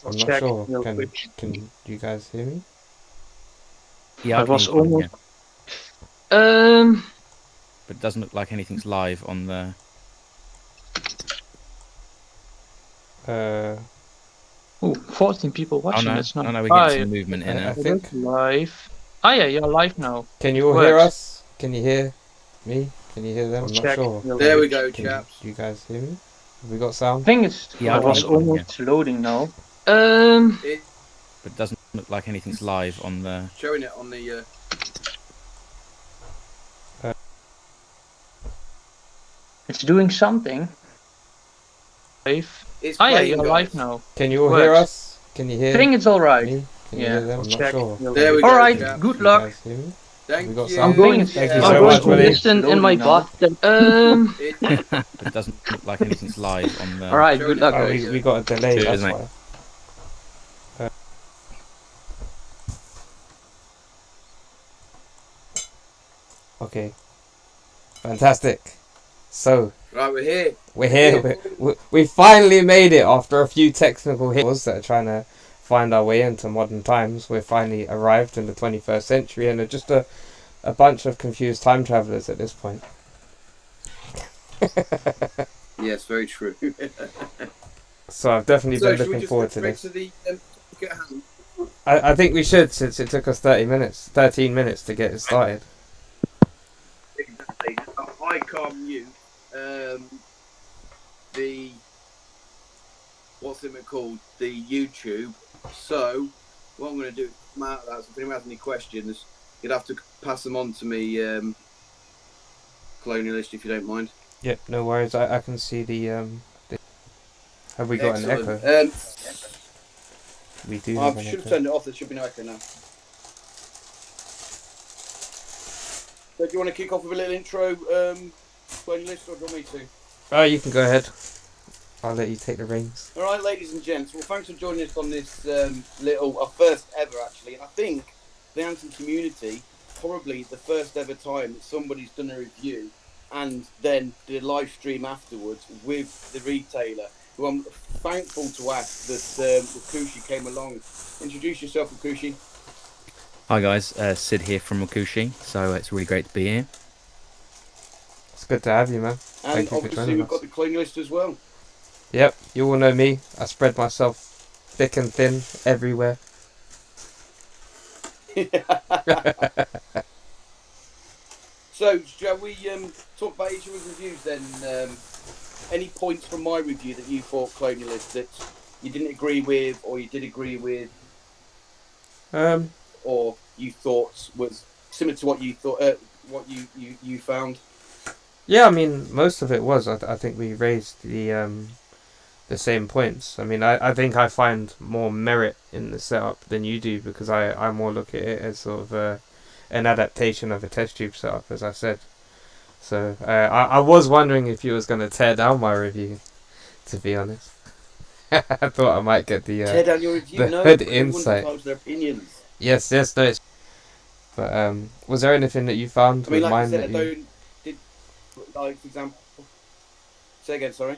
I'm not check sure. real quick. Can you guys hear me? Yeah, I was can hear you, almost. but it doesn't look like anything's live on the. Uh, 14 people Oh watching. no, That's not. oh no, we're getting Hi, some movement in I there. it is think. live. Ah, yeah, you're live now. Can you all hear us? Can you hear me? Can you hear them? I'm not Check sure. real There we quick. go, Can chaps. you guys hear me? Have we got I sound? think it's. Yeah, I I was can hear you, almost loading now. It's but it doesn't look like anything's live on the. showing it on the. It's doing something. Live. It's Ah, yeah, playing, you're guys. live now. Can you all hear Works. us? Can you hear I think it's all right. me? Can you Yeah. hear them? I'm not Check sure. real There we quick. go, Alright, chaps. good You luck. guys hear me? Thank We got you. some. I'm going. Thank you I'm so going much, to buddy. listen in my bathtub. It, But it doesn't look like anything's live on the. Alright, showing good it luck, on Oh, guys. we got a delay. Cheers, That's mate. why. Okay. Fantastic. So right, we're here. we're here. We finally made it after a few technical hiccups that are trying to find our way into modern times. We're finally arrived in the 21st century and are just a bunch of confused time travelers at this point. Yes, very true. So I've definitely So, been should we looking just forward get to straight this. to the topic at hand? I think we should, since it took us 13 minutes to get it started. Exactly. I can't mute the what's it called? The YouTube. So what I'm going to do is come out of that. So if anyone has any questions, you'd have to pass them on to me, Colonialist, if you don't mind. Yep, no worries. I can see the have we got Excellent. an echo? We do I have an should have echo. turned it off. There should be no echo now. So do you want to kick off with a little intro, Colonialist, or do you want me to? Oh, you can go ahead. I'll let you take the reins. All right, ladies and gents. Well, thanks for joining us on this our first ever, actually. And I think the Anthem community, probably the first ever time that somebody's done a review and then did a live stream afterwards with the retailer, who I'm thankful to ask that Wakooshi came along. Introduce yourself, Wakooshi. Hi guys, Sid here from Wakooshi. So it's really great to be here. It's good to have you, man. And Thank you for obviously joining we've us. got the Colonialist as well. Yep, you all know me. I spread myself thick and thin everywhere. So, shall we talk about each other's reviews then? Any points from my review that you thought, Colonialist, that you didn't agree with, or you did agree with, or you thought was similar to what you thought, what you found? Yeah, I mean, most of it was. I think we raised the same points. I mean, I think I find more merit in the setup than you do, because I more look at it as sort of an adaptation of a test tube setup, as I said. So I was wondering if you was going to tear down my review, to be honest. I thought I might get the Tear down your review? the No, hood everyone's insight. entitled to their opinions. Yes, no. But was there anything that you found I mean, with like I mine said, that like, for example, say again, sorry.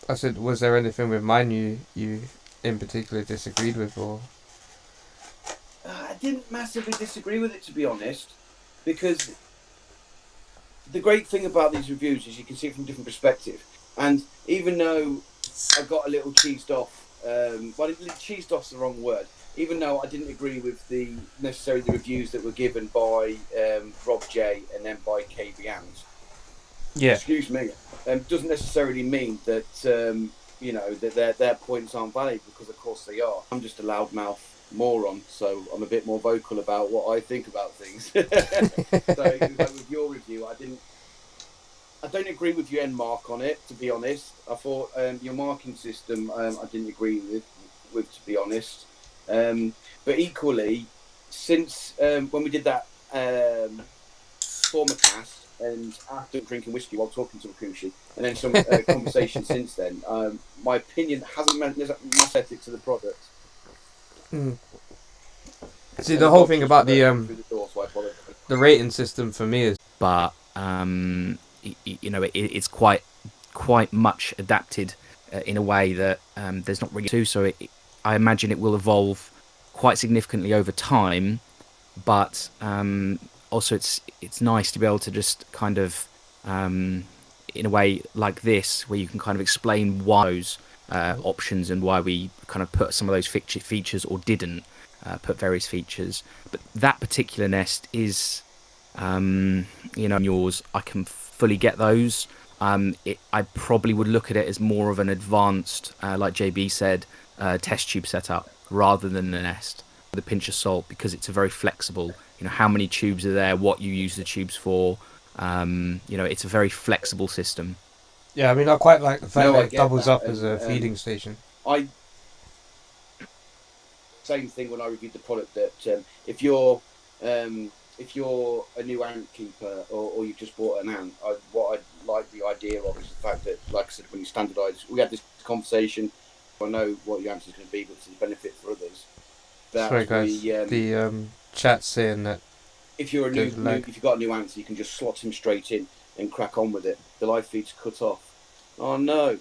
I said, was there anything with mine you in particular disagreed with, or? I didn't massively disagree with it, to be honest, because the great thing about these reviews is you can see it from a different perspective. And even though I got a little cheesed off, well, cheesed off's the wrong word. Even though I didn't agree with necessarily the reviews that were given by Rob J and then by KB Ant. Yeah. Excuse me. Doesn't necessarily mean that that their points aren't valid, because of course they are. I'm just a loudmouth moron, so I'm a bit more vocal about what I think about things. So like with your review, I don't agree with your end mark on it, to be honest. I thought your marking system I didn't agree with, to be honest. But equally, since when we did that former cast, and after drinking whiskey while talking to Wakooshi, and then some conversation since then, my opinion hasn't meant aesthetic to the product. See, the whole thing about the rating system for me is, But it's quite much adapted in a way that there's not really to. So I imagine it will evolve quite significantly over time, but also it's nice to be able to just kind of in a way like this, where you can kind of explain why those options and why we kind of put some of those features or didn't put various features. But that particular nest is, yours. I can fully get those. I probably would look at it as more of an advanced, like JB said, test tube setup rather than the nest with a pinch of salt, because it's a very flexible. How many tubes are there, what you use the tubes for. It's a very flexible system. Yeah, I mean, I quite like the fact No, that I it get doubles that, up as a feeding station. Same thing when I reviewed the product, that if you're a new ant keeper, or you've just bought an ant, what I like the idea of is the fact that, like I said, when you standardise, we had this conversation. I know what your answer is going to be, but it's a benefit for others. Sorry, guys. The chat's saying that if you're if you've got a new answer, you can just slot him straight in and crack on with it. The live feed's cut off. Oh no!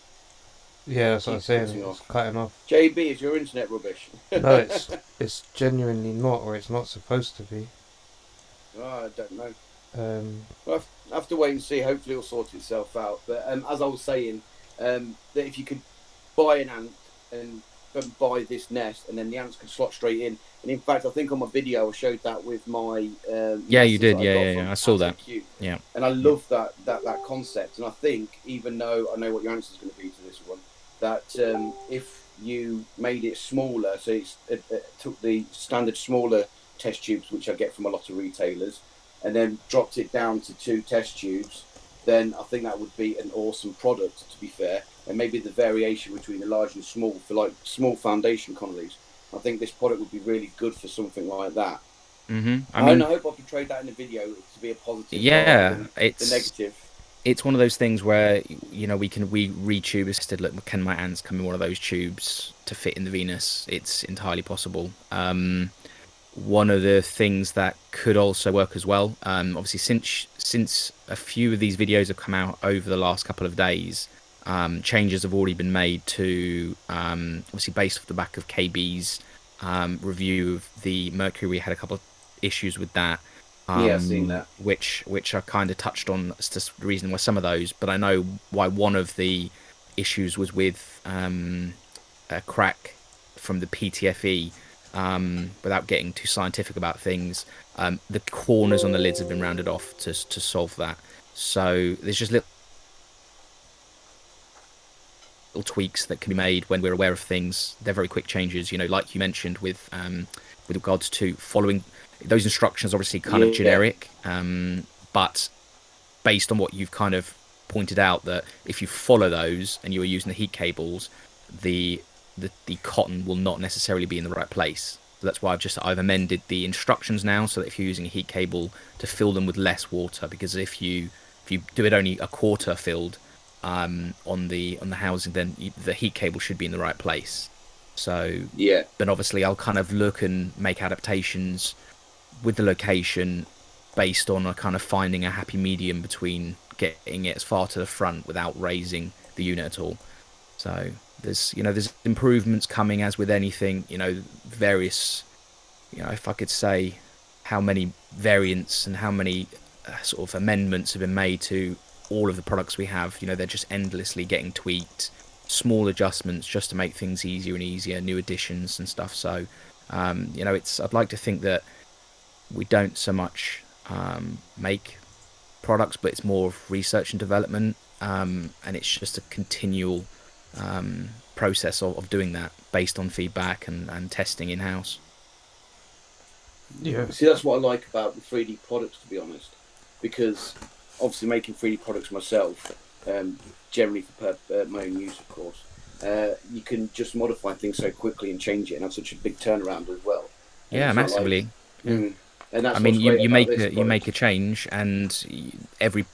Yeah, that's what I'm saying. It's cutting off. JB, is your internet rubbish? No, it's genuinely not, or it's not supposed to be. Oh, I don't know. Well, I have to wait and see. Hopefully, it'll sort itself out. But as I was saying, that if you could buy an ant and buy this nest, and then the ants can slot straight in. And in fact, I think on my video I showed that with my yeah, you did. Yeah, I saw that. Yeah, and I love that concept. And I think, even though I know what your answer is going to be to this one, that if you made it smaller, so it took the standard smaller test tubes, which I get from a lot of retailers, and then dropped it down to 2 test tubes, then I think that would be an awesome product, to be fair. And maybe the variation between the large and small for like small foundation colonies. I think this product would be really good for something like that. Mm-hmm. I hope I portrayed that in the video to be a positive. Yeah, it's the negative. It's one of those things where we retube assisted. Look, can my ants come in one of those tubes to fit in the Venus? It's entirely possible. One of the things that could also work as well, obviously since a few of these videos have come out over the last couple of days, changes have already been made to, obviously based off the back of KB's review of the Mercury. We had a couple of issues with that. Yeah, I've seen that. Which I kind of touched on as to the reason why some of those, but I know why one of the issues was with a crack from the PTFE. Without getting too scientific about things, the corners on the lids have been rounded off to solve that. So there's just little tweaks that can be made when we're aware of things. They're very quick changes, like you mentioned with regards to following those instructions. Obviously kind of generic, but based on what you've kind of pointed out, that if you follow those and you are using the heat cables, the cotton will not necessarily be in the right place. So that's why I've amended the instructions now, so that if you're using a heat cable, to fill them with less water, because if you do it only a quarter filled on the housing, then the heat cable should be in the right place. So yeah, but obviously I'll kind of look and make adaptations with the location based on a kind of finding a happy medium between getting it as far to the front without raising the unit at all. So there's improvements coming, as with anything, various, if I could say how many variants and how many sort of amendments have been made to all of the products we have. They're just endlessly getting tweaked, small adjustments just to make things easier and easier, new additions and stuff. So I'd like to think that we don't so much make products, but it's more of research and development, and it's just a continual process of doing that based on feedback and testing in-house. Yeah. See, that's what I like about the 3D products, to be honest, because obviously making 3D products myself, generally for my own use, of course, you can just modify things so quickly and change it, and have such a big turnaround as well. Yeah, massively. And that's you make a change, and every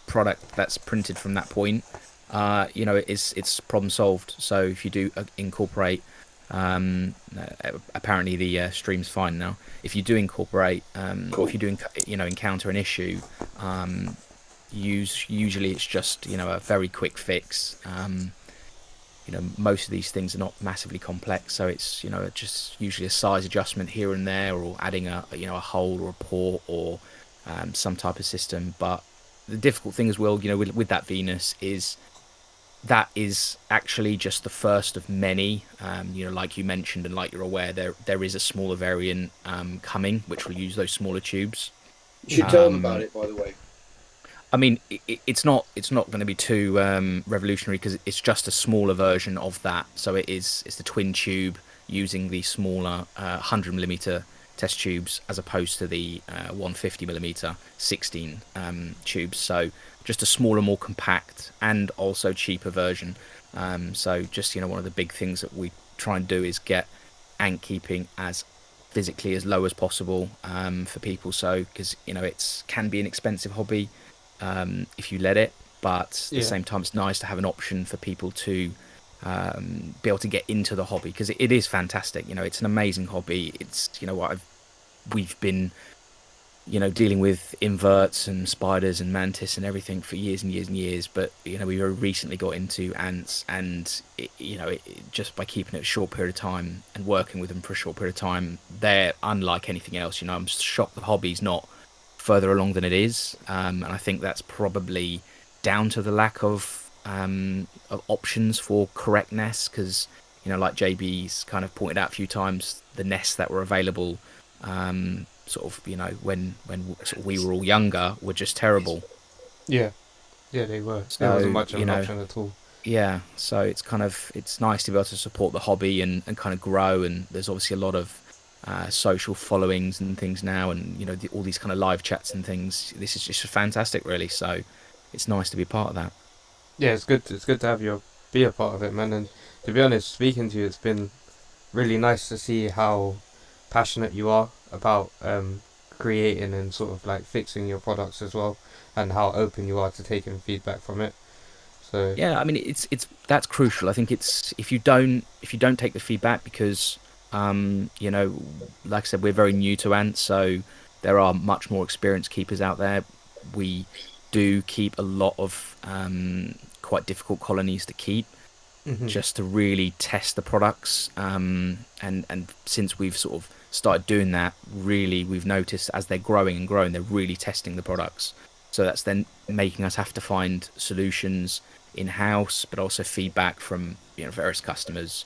product that's printed from that point, it's problem solved. So if you do incorporate, apparently the stream's fine now. If you do incorporate, cool. Or if you do encounter an issue, usually it's just a very quick fix. most of these things are not massively complex, so it's just usually a size adjustment here and there, or adding a hole or a port or some type of system. But the difficult thing as well, with that Venus is that is actually just the first of many. Like you mentioned, and like you're aware, there is a smaller variant coming, which will use those smaller tubes. You should tell them about it, by the way. I mean, it's not going to be too revolutionary, because it's just a smaller version of that. So it's the twin tube using the smaller 100mm test tubes, as opposed to the 150mm 16 tubes. So just a smaller, more compact, and also cheaper version. So just one of the big things that we try and do is get ant keeping as physically as low as possible for people. So because it can be an expensive hobby if you let it, but at the same time it's nice to have an option for people to be able to get into the hobby, because it is fantastic. It's an amazing hobby. It's we've been dealing with inverts and spiders and mantis and everything for years and years and years, but we very recently got into ants, and just by keeping it a short period of time and working with them for a short period of time, they're unlike anything else. I'm shocked the hobby's not further along than it is, and I think that's probably down to the lack of options for correct nests, because like JB's kind of pointed out a few times, the nests that were available when sort of we were all younger were just terrible. Yeah, they were. So, there wasn't much of an option at all. Yeah, so it's nice to be able to support the hobby and kind of grow, and there's obviously a lot of social followings and things now, and all these kind of live chats and things. This is just fantastic, really. So it's nice to be part of that. Yeah, it's good to have you be a part of it, man. And to be honest, speaking to you, it's been really nice to see how passionate you are about creating and sort of like fixing your products as well, and how open you are to taking feedback from it. So yeah, I mean, it's that's crucial. I think it's if you don't take the feedback, because like I said, we're very new to ants, so there are much more experienced keepers out there. We do keep a lot of quite difficult colonies to keep, just to really test the products. And since we've sort of started doing that, really, we've noticed as they're growing and growing, they're really testing the products. So that's then making us have to find solutions in-house, but also feedback from various customers.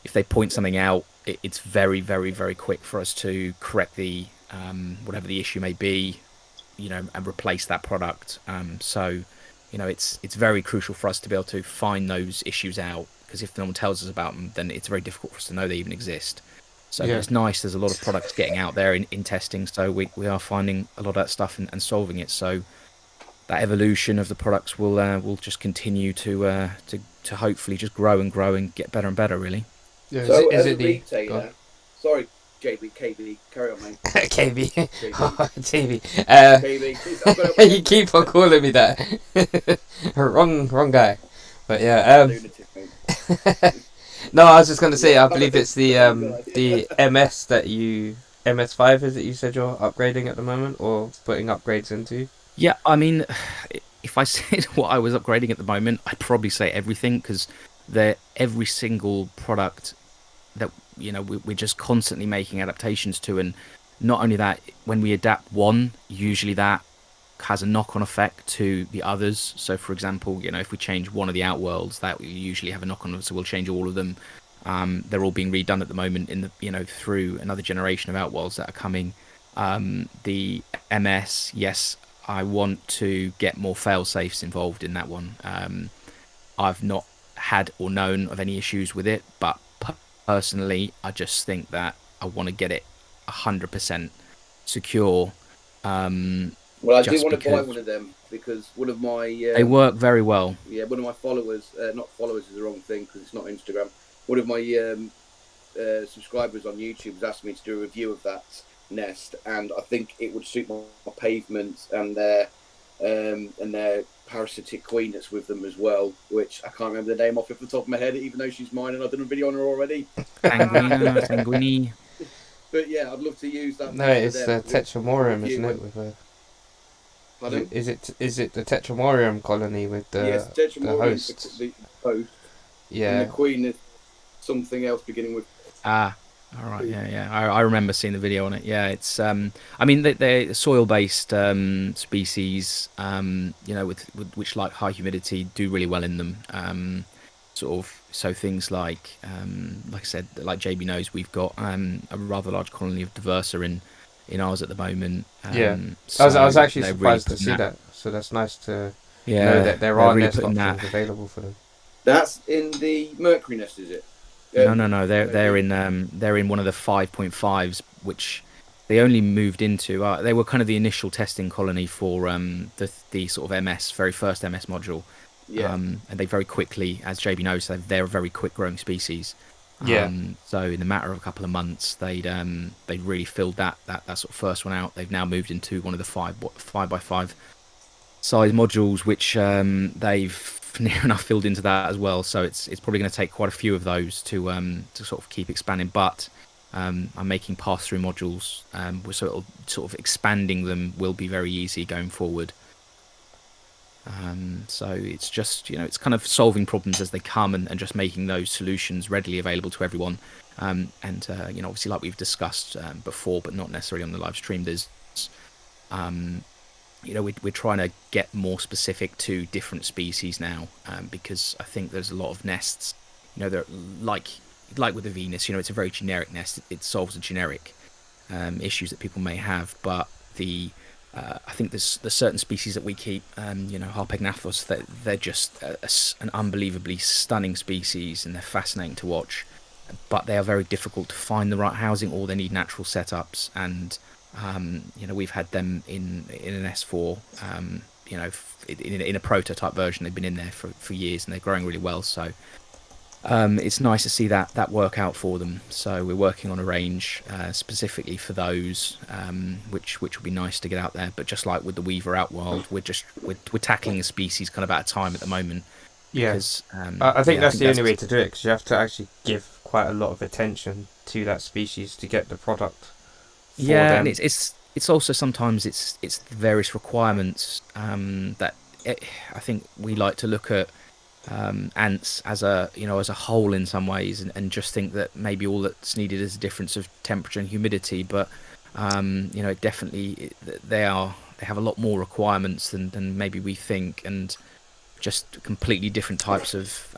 If they point something out, it's very, very, very quick for us to correct the whatever the issue may be, and replace that product. So it's very crucial for us to be able to find those issues out, because if no one tells us about them, then it's very difficult for us to know they even exist. So it's nice. There's a lot of products getting out there in testing, so we are finding a lot of that stuff and solving it. So that evolution of the products will just continue to hopefully just grow and get better and better, really. yeah, So is as it a the retailer, sorry, KB, carry on, mate. KB? Oh, JB. KB, I've got You keep on calling me that. wrong guy. But yeah, lunatic, mate. no, I was just gonna say, I believe it's the MS MS5 is it? You said you're upgrading at the moment, or putting upgrades into? Yeah, I mean, if I said what I was upgrading at the moment, I'd probably say everything, because every single product that we're just constantly making adaptations to. And not only that, when we adapt one, usually that has a knock-on effect to the others. So for example, if we change one of the outworlds, that will usually have a knock-on, so we'll change all of them. They're all being redone at the moment in the through another generation of outworlds that are coming. The MS, yes, I want to get more fail-safes involved in that one. I've not had or known of any issues with it, but personally, I just think that I want to get it 100% secure. Well, I do want to buy one of them, because one of my they work very well. Yeah, one of my followers, not followers is the wrong thing because it's not Instagram. One of my subscribers on YouTube has asked me to do a review of that nest, and I think it would suit my pavements and their parasitic queen that's with them as well, which I can't remember the name off the top of my head, even though she's mine and I've done a video on her already. Sanguini. But yeah, I'd love to use that. No, it's the Tetramorium, isn't it? With a, pardon? Is it the Tetramorium colony with the yes, Tetramorium, hosts? the host. and the Yeah. queen is something else beginning with. Ah, all right, yeah. I remember seeing the video on it. Yeah, it's I mean they're soil-based species, with which like high humidity do really well in them. Sort of so things like I said, like JB knows, we've got a rather large colony of diversa in ours at the moment. Yeah. So I was actually they're really surprised to putting see that. So that's nice to know yeah, that there they're are really nest putting that. options available for them. That's in the Mercury nest, is it? No. They're in one of the 5.5s, which they only moved into. They were kind of the initial testing colony for the sort of MS, very first MS module. Yeah. And they very quickly, as JB knows, they're a very quick growing species. Yeah. So in a matter of a couple of months, they'd really filled that sort of first one out. They've now moved into one of the 5x5 size modules, which they've near enough filled into that as well. So it's probably going to take quite a few of those to sort of keep expanding. But I'm making pass-through modules, so it'll sort of expanding them will be very easy going forward. So it's just it's kind of solving problems as they come and just making those solutions readily available to everyone. And obviously, like we've discussed before, but not necessarily on the live stream, there's we're trying to get more specific to different species now, because I think there's a lot of nests, they're like with the Venus, it's a very generic nest. It solves the generic issues that people may have, but I think there's certain species that we keep, Harpegnathos, that they're just an unbelievably stunning species, and they're fascinating to watch, but they are very difficult to find the right housing, or they need natural setups. And we've had them in an S4, in a prototype version. They've been in there for years, and they're growing really well. So it's nice to see that work out for them. So we're working on a range specifically for those, which will be nice to get out there. But just like with the Weaver Outworld, we're tackling a species kind of at a time at the moment. Yeah. Because, I think that's the only way to do it, because you have to actually give quite a lot of attention to that species to get the product. Yeah, and it's also sometimes it's the various requirements that I think we like to look at ants as a whole in some ways, and just think that maybe all that's needed is a difference of temperature and humidity. But definitely they have a lot more requirements than maybe we think, and just completely different types of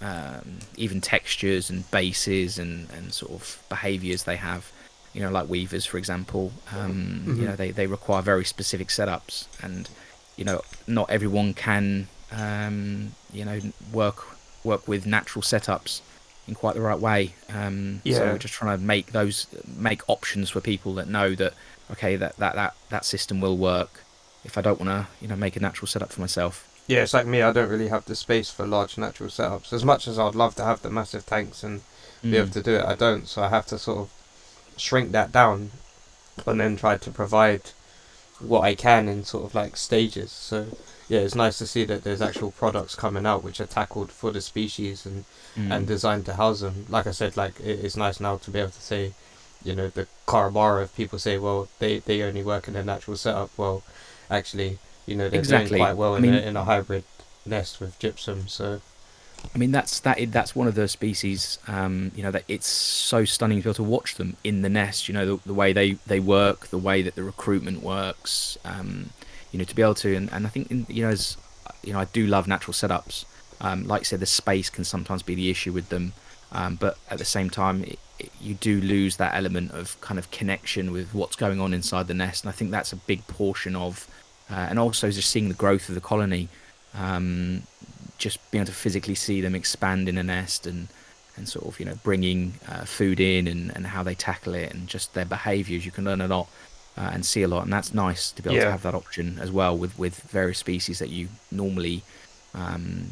even textures and bases and sort of behaviours they have. Like weavers, for example, they require very specific setups, and not everyone can work with natural setups in quite the right way. So we're just trying to make options for people that know that okay, that system will work if I don't want to make a natural setup for myself. Yeah, it's like me. I don't really have the space for large natural setups. As much as I'd love to have the massive tanks and be able to do it, I don't. So I have to sort of shrink that down and then try to provide what I can in sort of like stages. So yeah, it's nice to see that there's actual products coming out which are tackled for the species and designed to house them. Like I said, like it's nice now to be able to say, the Karamara, if people say, well, they only work in a natural setup, well, actually, they're doing quite well in a hybrid nest with gypsum. So I mean, that's one of the species, that it's so stunning to be able to watch them in the nest. The way they work, the way that the recruitment works. To be able to, and I think, as I do love natural setups. Like I said, the space can sometimes be the issue with them, but at the same time, you do lose that element of kind of connection with what's going on inside the nest, and I think that's a big portion of, and also just seeing the growth of the colony. Just being able to physically see them expand in a nest and sort of bringing food in and how they tackle it and just their behaviours, you can learn a lot and see a lot, and that's nice to be able to have that option as well with various species that you normally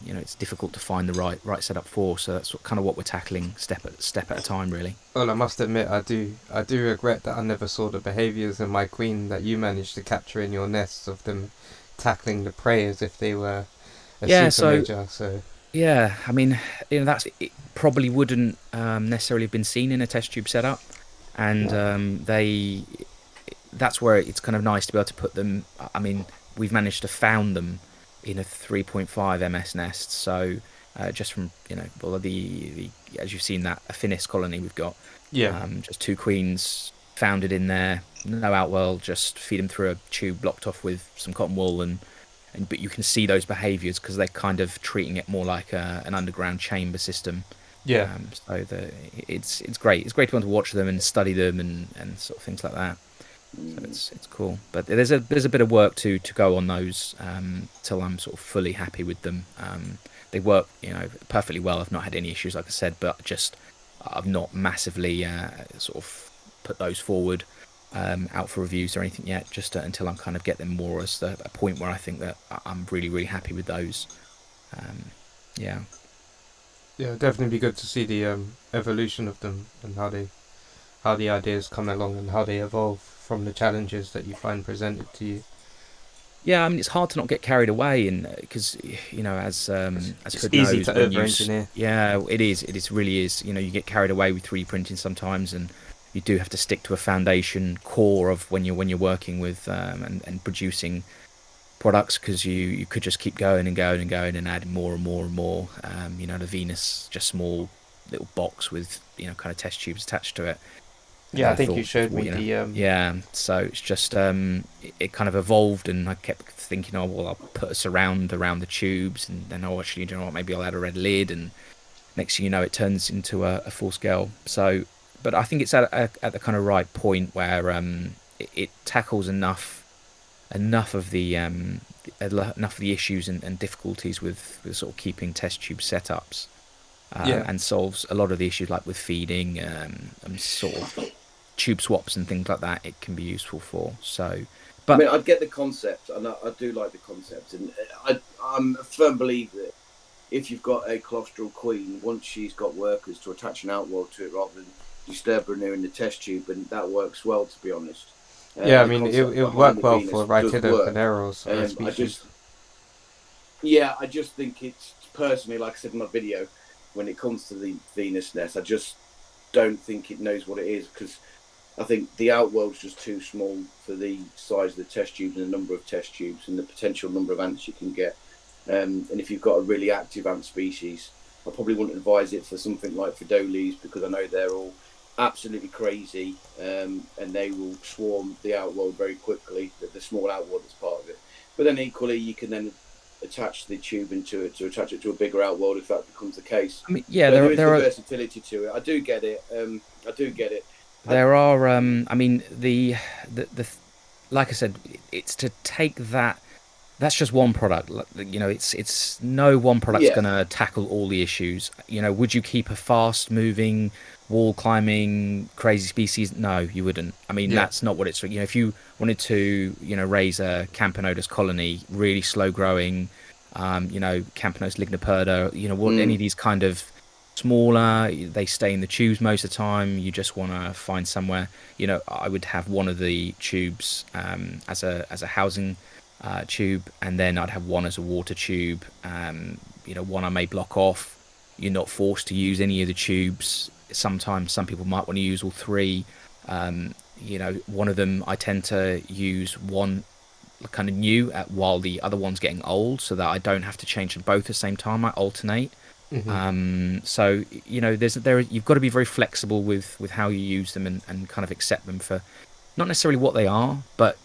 it's difficult to find the right setup for. So that's kind of what we're tackling step at a time, really. Well, I must admit, I do regret that I never saw the behaviours in my queen that you managed to capture in your nests, of them tackling the prey as if they were super major. So yeah, I mean, it probably wouldn't necessarily have been seen in a test tube setup, and that's where it's kind of nice to be able to put them. I mean, we've managed to found them in a 3.5 MS nest, so just from well, the as you've seen that Affinis colony we've got. Yeah. Just 2 queens founded in there, no outworld, just feed them through a tube blocked off with some cotton wool, and but you can see those behaviours because they're kind of treating it more like an underground chamber system. Yeah. So it's great. It's great to want to watch them and study them and sort of things like that. So it's cool. But there's a bit of work to go on those till I'm sort of fully happy with them. They work perfectly well. I've not had any issues, like I said, but just I've not massively sort of put those forward out for reviews or anything yet. Just until I'm kind of get them more as a point where I think that I'm really really happy with those. Yeah. Yeah, it'd definitely be good to see the evolution of them and how the ideas come along and how they evolve from the challenges that you find presented to you. Yeah, I mean it's hard to not get carried away, and because as It's Hood easy knows, to when over-engineer. yeah, it is. It really is. You get carried away with 3D printing sometimes, and you do have to stick to a foundation core of when you're working with and producing products, because you could just keep going and going and going and adding more and more and more. The Venus, just small little box with kind of test tubes attached to it. Yeah, I think thought, you showed me the yeah, so it's just it kind of evolved, and I kept thinking, oh well, I'll put a surround around the tubes, and then actually, you know what, maybe I'll add a red lid, and next thing you know, it turns into a full scale. So, but I think it's at the kind of right point where it tackles enough of the issues and difficulties with sort of keeping test tube setups, and solves a lot of the issues like with feeding and sort of tube swaps and things like that. It can be useful for. So, but I mean, I get the concept, and I do like the concept, and I'm a firm believer that if you've got a colostral queen, once she's got workers to attach an outworld to it rather than disturb her in the test tube, and that works well, to be honest. Yeah, I mean, it would work well for Rhytidocaneros or a species. I just think it's, personally, like I said in my video, when it comes to the Venus nest, I just don't think it knows what it is, because I think the outworld's just too small for the size of the test tubes and the number of test tubes and the potential number of ants you can get. And if you've got a really active ant species, I probably wouldn't advise it for something like Fidoles, because I know they're all absolutely crazy, and they will swarm the outworld very quickly, the small outworld that's part of it. But then equally, you can then attach the tube into it to attach it to a bigger outworld if that becomes the case. I mean, yeah, there is the versatility to it. I do get it. There are, I mean, the like I said, it's to take that. That's just one product. It's no one product's going to tackle all the issues. Would you keep a fast-moving, wall-climbing, crazy species? No, you wouldn't. I mean, that's not what it's. If you wanted to, raise a Campanodus colony, really slow-growing, Campanodus ligniperda, any of these kind of smaller, they stay in the tubes most of the time. You just want to find somewhere. I would have one of the tubes as a housing tube, and then I'd have one as a water tube. One I may block off. You're not forced to use any of the tubes. Sometimes some people might want to use all 3. One of them I tend to use one kind of new while the other one's getting old, so that I don't have to change them both at the same time. I alternate. So you've got to be very flexible with how you use them and kind of accept them for not necessarily what they are, but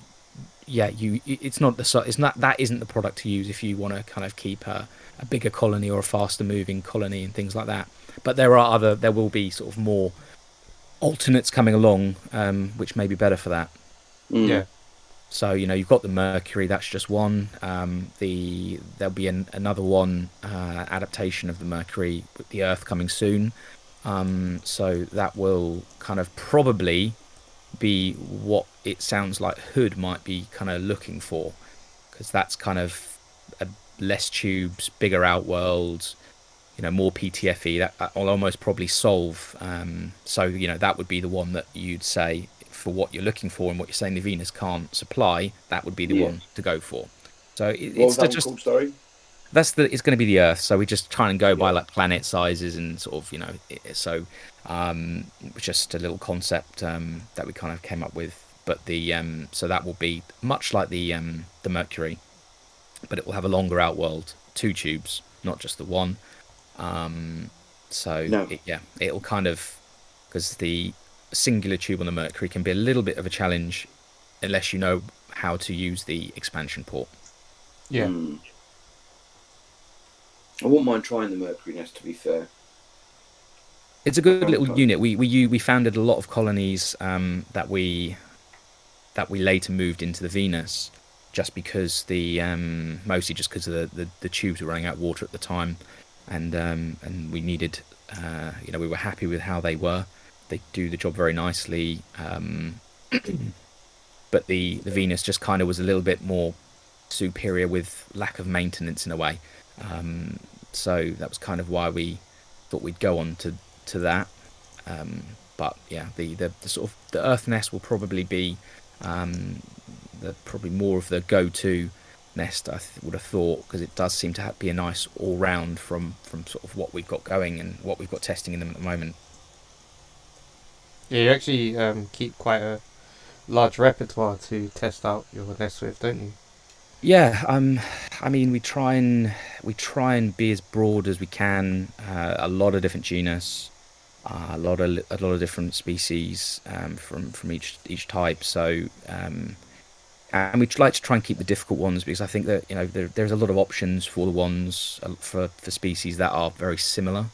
that isn't the product to use if you want to kind of keep a bigger colony or a faster moving colony and things like that. But there will be sort of more alternates coming along, which may be better for that. Yeah. So you've got the Mercury, that's just one. There'll be another one, adaptation of the Mercury with the Earth coming soon. So that will kind of probably be what it sounds like Hood might be kind of looking for, because that's kind of less tubes, bigger outworld, more PTFE. That will almost probably solve. So that would be the one that you'd say, for what you're looking for and what you're saying the Venus can't supply, that would be the one to go for. So it's just called, sorry? It's going to be the Earth. So we just try and go by like planet sizes and sort of so just a little concept that we kind of came up with. But so that will be much like the Mercury, but it will have a longer outworld, 2 tubes, not just the one. So No. it'll kind of, because the singular tube on the Mercury can be a little bit of a challenge unless you know how to use the expansion port. Yeah. I wouldn't mind trying the Mercury nest, to be fair. It's a good little unit. We founded a lot of colonies that we later moved into the Venus, just because mostly just because of the tubes were running out of water at the time, and we needed, we were happy with how they were. They do the job very nicely, but the Venus just kind of was a little bit more superior with lack of maintenance in a way. So that was kind of why we thought we'd go on to that. But yeah, the sort of the Earth nest will probably be probably more of the go-to nest, I would have thought, because it does seem to be a nice all-round from sort of what we've got going and what we've got testing in them at the moment. Yeah, you actually keep quite a large repertoire to test out your nest with, don't you? Yeah, I mean, we try and be as broad as we can. A lot of different genus, a lot of different species from each type. So, and we like to try and keep the difficult ones, because I think that there's a lot of options for the ones for species that are very similar.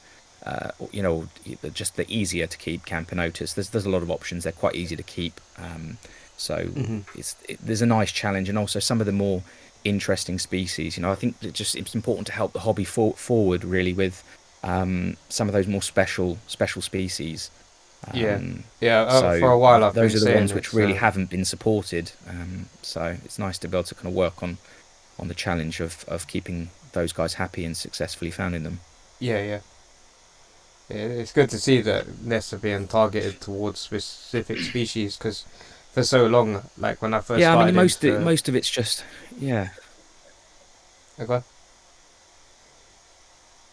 Just the easier to keep Camponotus. There's a lot of options. They're quite easy to keep. So there's a nice challenge, and also some of the more interesting species. I think that it's important to help the hobby forward really with some of those more special species. Yeah. So for a while, I've those been are the saying ones which really haven't been supported. So it's nice to be able to kind of work on the challenge of keeping those guys happy and successfully founding them. Yeah. It's good to see that nests are being targeted towards specific species, because for so long, like when I first Yeah, I started mean into... most of it's just Okay.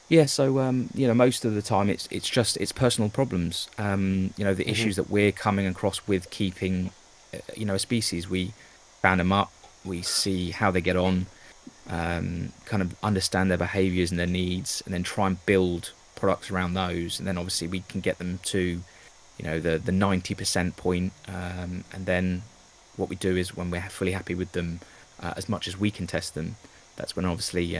Yeah, so most of the time it's personal problems. The issues that we're coming across with keeping, a species. We round them up, we see how they get on, kind of understand their behaviours and their needs, and then try and build products around those. And then obviously we can get them to, the 90% point, and then what we do is when we're fully happy with them, as much as we can test them, that's when obviously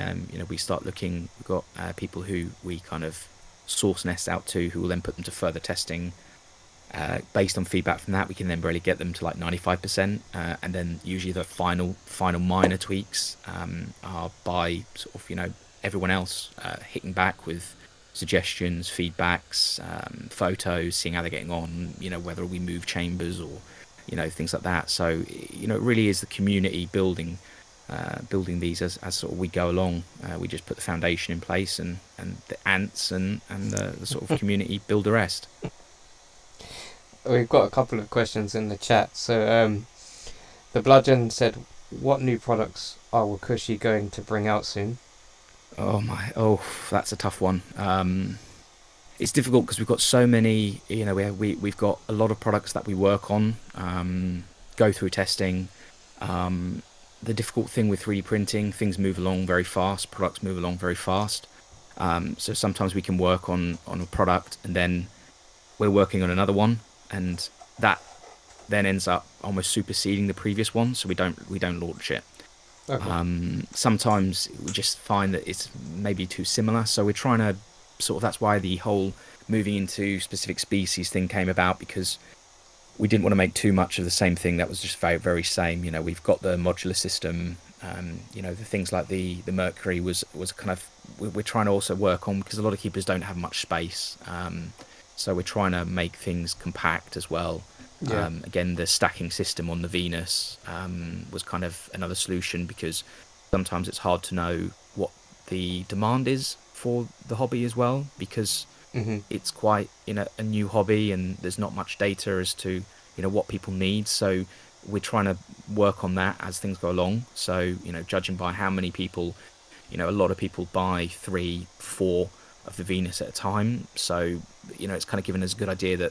we start looking. We've got people who we kind of source nests out to, who will then put them to further testing. Based on feedback from that, we can then really get them to like 95%, and then usually the final minor tweaks are by sort of everyone else hitting back with suggestions, feedbacks, photos, seeing how they're getting on. Whether we move chambers or things like that. So it really is the community building these as sort of we go along. We just put the foundation in place, and the ants and the sort of community build the rest. We've got a couple of questions in the chat. So the Bludgeon said, what new products are Wakooshi going to bring out soon? That's a tough one. It's difficult because we've got so many. We've got a lot of products that we work on, go through testing. The difficult thing with 3D printing, things move along very fast, products move along very fast. So sometimes we can work on a product and then we're working on another one, and that then ends up almost superseding the previous one, so we don't launch it. Okay. Sometimes we just find that it's maybe too similar, so we're trying to that's why the whole moving into specific species thing came about, because we didn't want to make too much of the same thing that was just very, very same. We've got the modular system, the things like the Mercury was kind of, we're trying to also work on, because a lot of keepers don't have much space. So we're trying to make things compact as well. Yeah. Again, the stacking system on the Venus was kind of another solution, because sometimes it's hard to know what the demand is for the hobby as well, because it's quite a new hobby and there's not much data as to what people need. So we're trying to work on that as things go along. So judging by how many people, a lot of people buy 3-4 of the Venus at a time. So it's kind of given us a good idea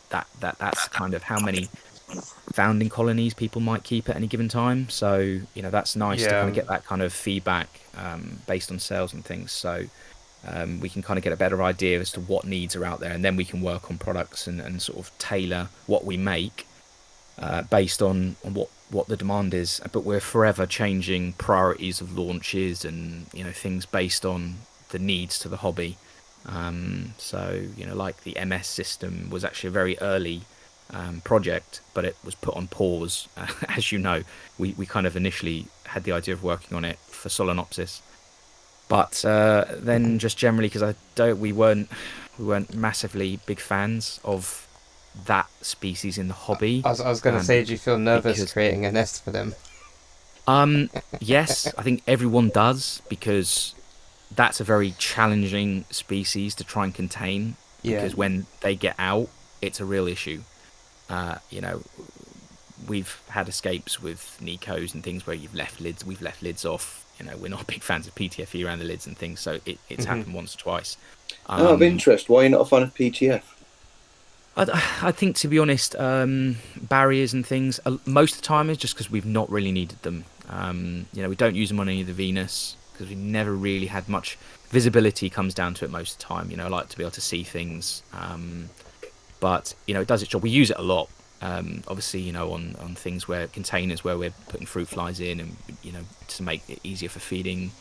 that's kind of how many founding colonies people might keep at any given time. So that's nice to kind of get that kind of feedback based on sales and things. So we can kind of get a better idea as to what needs are out there, and then we can work on products and sort of tailor what we make based on what the demand is. But we're forever changing priorities of launches and things based on the needs to the hobby. So like the MS system was actually a very early project, but it was put on pause. As you know, we kind of initially had the idea of working on it for Solenopsis, but then just generally because we weren't massively big fans of that species in the hobby. I was going to say, do you feel nervous because- creating a nest for them? Yes, I think everyone does, because that's a very challenging species to try and contain. Yeah. Because when they get out, it's a real issue. We've had escapes with Nikos and things where we've left lids off. We're not big fans of PTFE around the lids and things, so it's happened once or twice. Out of interest, why are you not a fan of PTF? I think, to be honest, barriers and things, most of the time is just because we've not really needed them. We don't use them on any of the Venus because we never really had much visibility. Comes down to it most of the time. I like to be able to see things, but it does its job. We use it a lot. Obviously, on things where containers where we're putting fruit flies in, and to make it easier for feeding.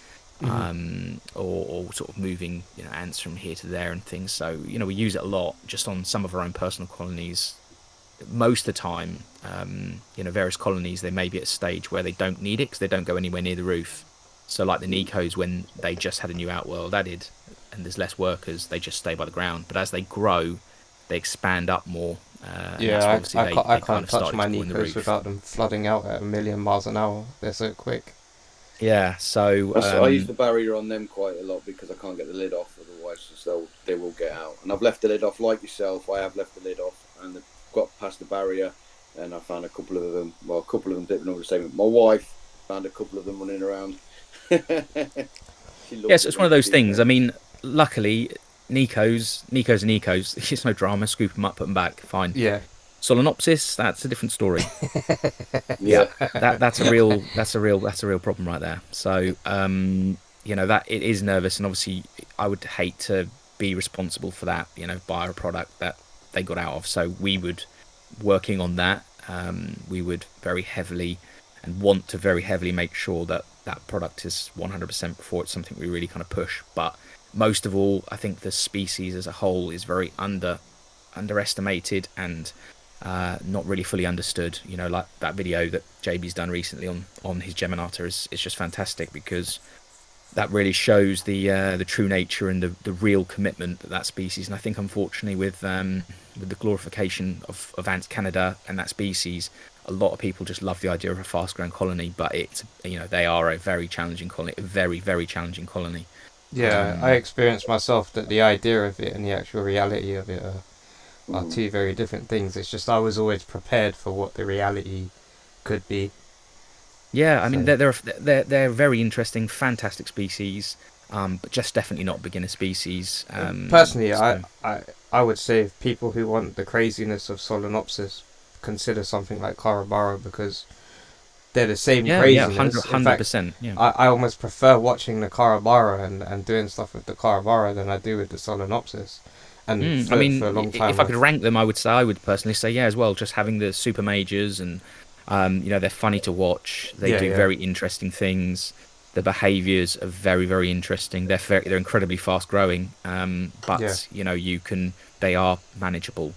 Or sort of moving ants from here to there and things. So we use it a lot just on some of our own personal colonies. Most of the time, various colonies, they may be at a stage where they don't need it because they don't go anywhere near the roof. So like the Nikos, when they just had a new outworld added and there's less workers, they just stay by the ground. But as they grow, they expand up more. I can't touch my Nikos without them flooding out at 1,000,000 miles an hour. They're so quick. Yeah, so I use the barrier on them quite a lot because I can't get the lid off, otherwise they will get out. And I've left the lid off, like yourself. I have left the lid off and got past the barrier, and I found a couple of them dipping over the same. My wife found a couple of them running around. Yes, it's one of those things. I mean, luckily, Nikos are Nikos. It's no drama. Scoop them up, put them back, fine. Yeah. Solenopsis, that's a different story. Yeah, that's a real problem right there. So that it is nervous, and obviously I would hate to be responsible for that. Buy a product that they got out of. So we would, working on that, we would very heavily and want to very heavily make sure that that product is 100% before it's something we really kind of push. But most of all, I think the species as a whole is very underestimated and not really fully understood. Like that video that JB's done recently on his Geminata is just fantastic, because that really shows the true nature and the real commitment that species. And I think, unfortunately, with the glorification of Ants Canada and that species, a lot of people just love the idea of a fast-growing colony, but it's they are a very challenging colony, a very, very challenging colony. Yeah, I experienced myself that the idea of it and the actual reality of it are two very different things. It's just I was always prepared for what the reality could be. Yeah, I mean they're very interesting, fantastic species, but just definitely not beginner species. Personally, I would say if people who want the craziness of Solenopsis consider something like Carabara, because they're the same craziness. 100%. Yeah, I almost prefer watching the Carabara and doing stuff with the Carabara than I do with the Solenopsis. And for a long time, if I could rank them, I would personally say as well. Just having the super majors, and they're funny to watch. They do very interesting things. The behaviours are very, very interesting. They're incredibly fast growing, but they are manageable.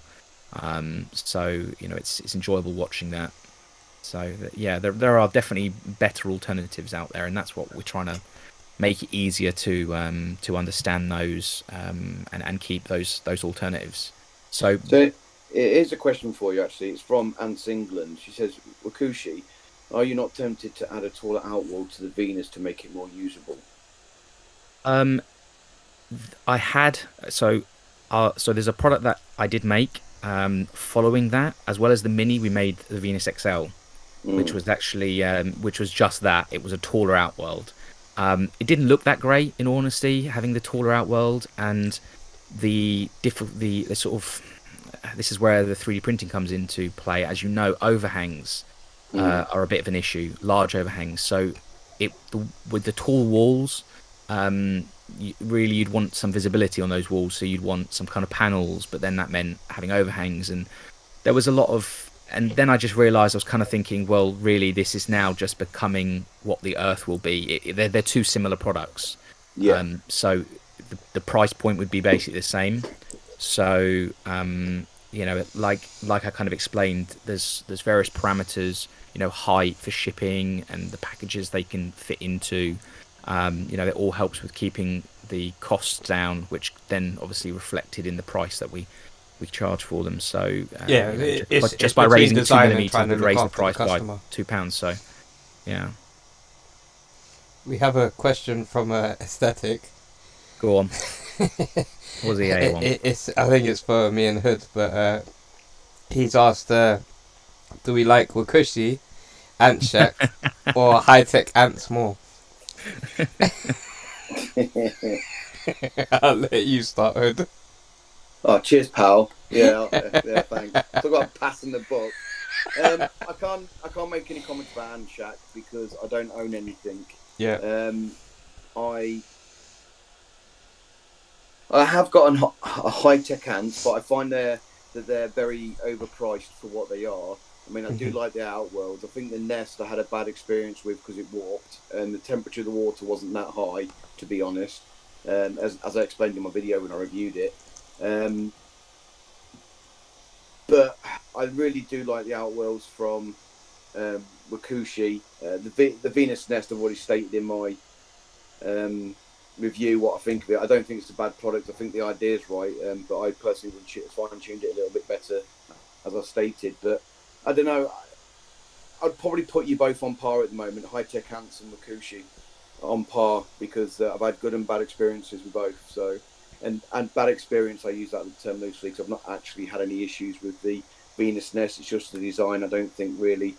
So it's enjoyable watching that. So there are definitely better alternatives out there, and that's what we're trying to make it easier to understand those and keep those alternatives. So here's a question for you. Actually, it's from Ants England. She says, Wakooshi, are you not tempted to add a taller outworld to the Venus to make it more usable? I had so there's a product that I did make following that, as well as the mini. We made the Venus XL, which was actually which was just that. It was a taller outworld. It didn't look that great, in all honesty, having the taller outworld, and the sort of, this is where the 3D printing comes into play. As you know, overhangs are a bit of an issue, large overhangs. So with the tall walls, really you'd want some visibility on those walls, so you'd want some kind of panels, but then that meant having overhangs, and there was a lot of. And then I just realised I was kind of thinking, well, really, this is now just becoming what the Earth will be. They're two similar products. Yeah. So the price point would be basically the same. So like I kind of explained, there's various parameters, height for shipping and the packages they can fit into. It all helps with keeping the costs down, which then obviously reflected in the price that we charge for them. So just by raising 2 millimeters, would raise the price by £2. So yeah. We have a question from Aesthetic. Go on. What was the A one? I think it's for me and Hood, but he's asked, do we like Wakooshi, Ant Shack, or high tech ants more? I'll let you start, Hood. Oh, cheers, pal. Yeah, thanks. Talk about passing the buck. I can't make any comments about Ant Shack because I don't own anything. Yeah. I have got a high tech ants, but I find that they're very overpriced for what they are. I mean, I do like the Outworlds. I think the Nest I had a bad experience with because it warped, and the temperature of the water wasn't that high, to be honest. As I explained in my video when I reviewed it. But I really do like the Outworlds from Wakooshi. The Venus Nest I've already stated in my review what I think of it. I don't think it's a bad product. I think the idea is right, but I personally would fine-tuned it a little bit better, as I stated. But I don't know. I'd probably put you both on par at the moment, High Tech Ants and Wakooshi on par, because I've had good and bad experiences with both. So, and bad experience, I use that term loosely because I've not actually had any issues with the Venus Nest. It's just the design I don't think really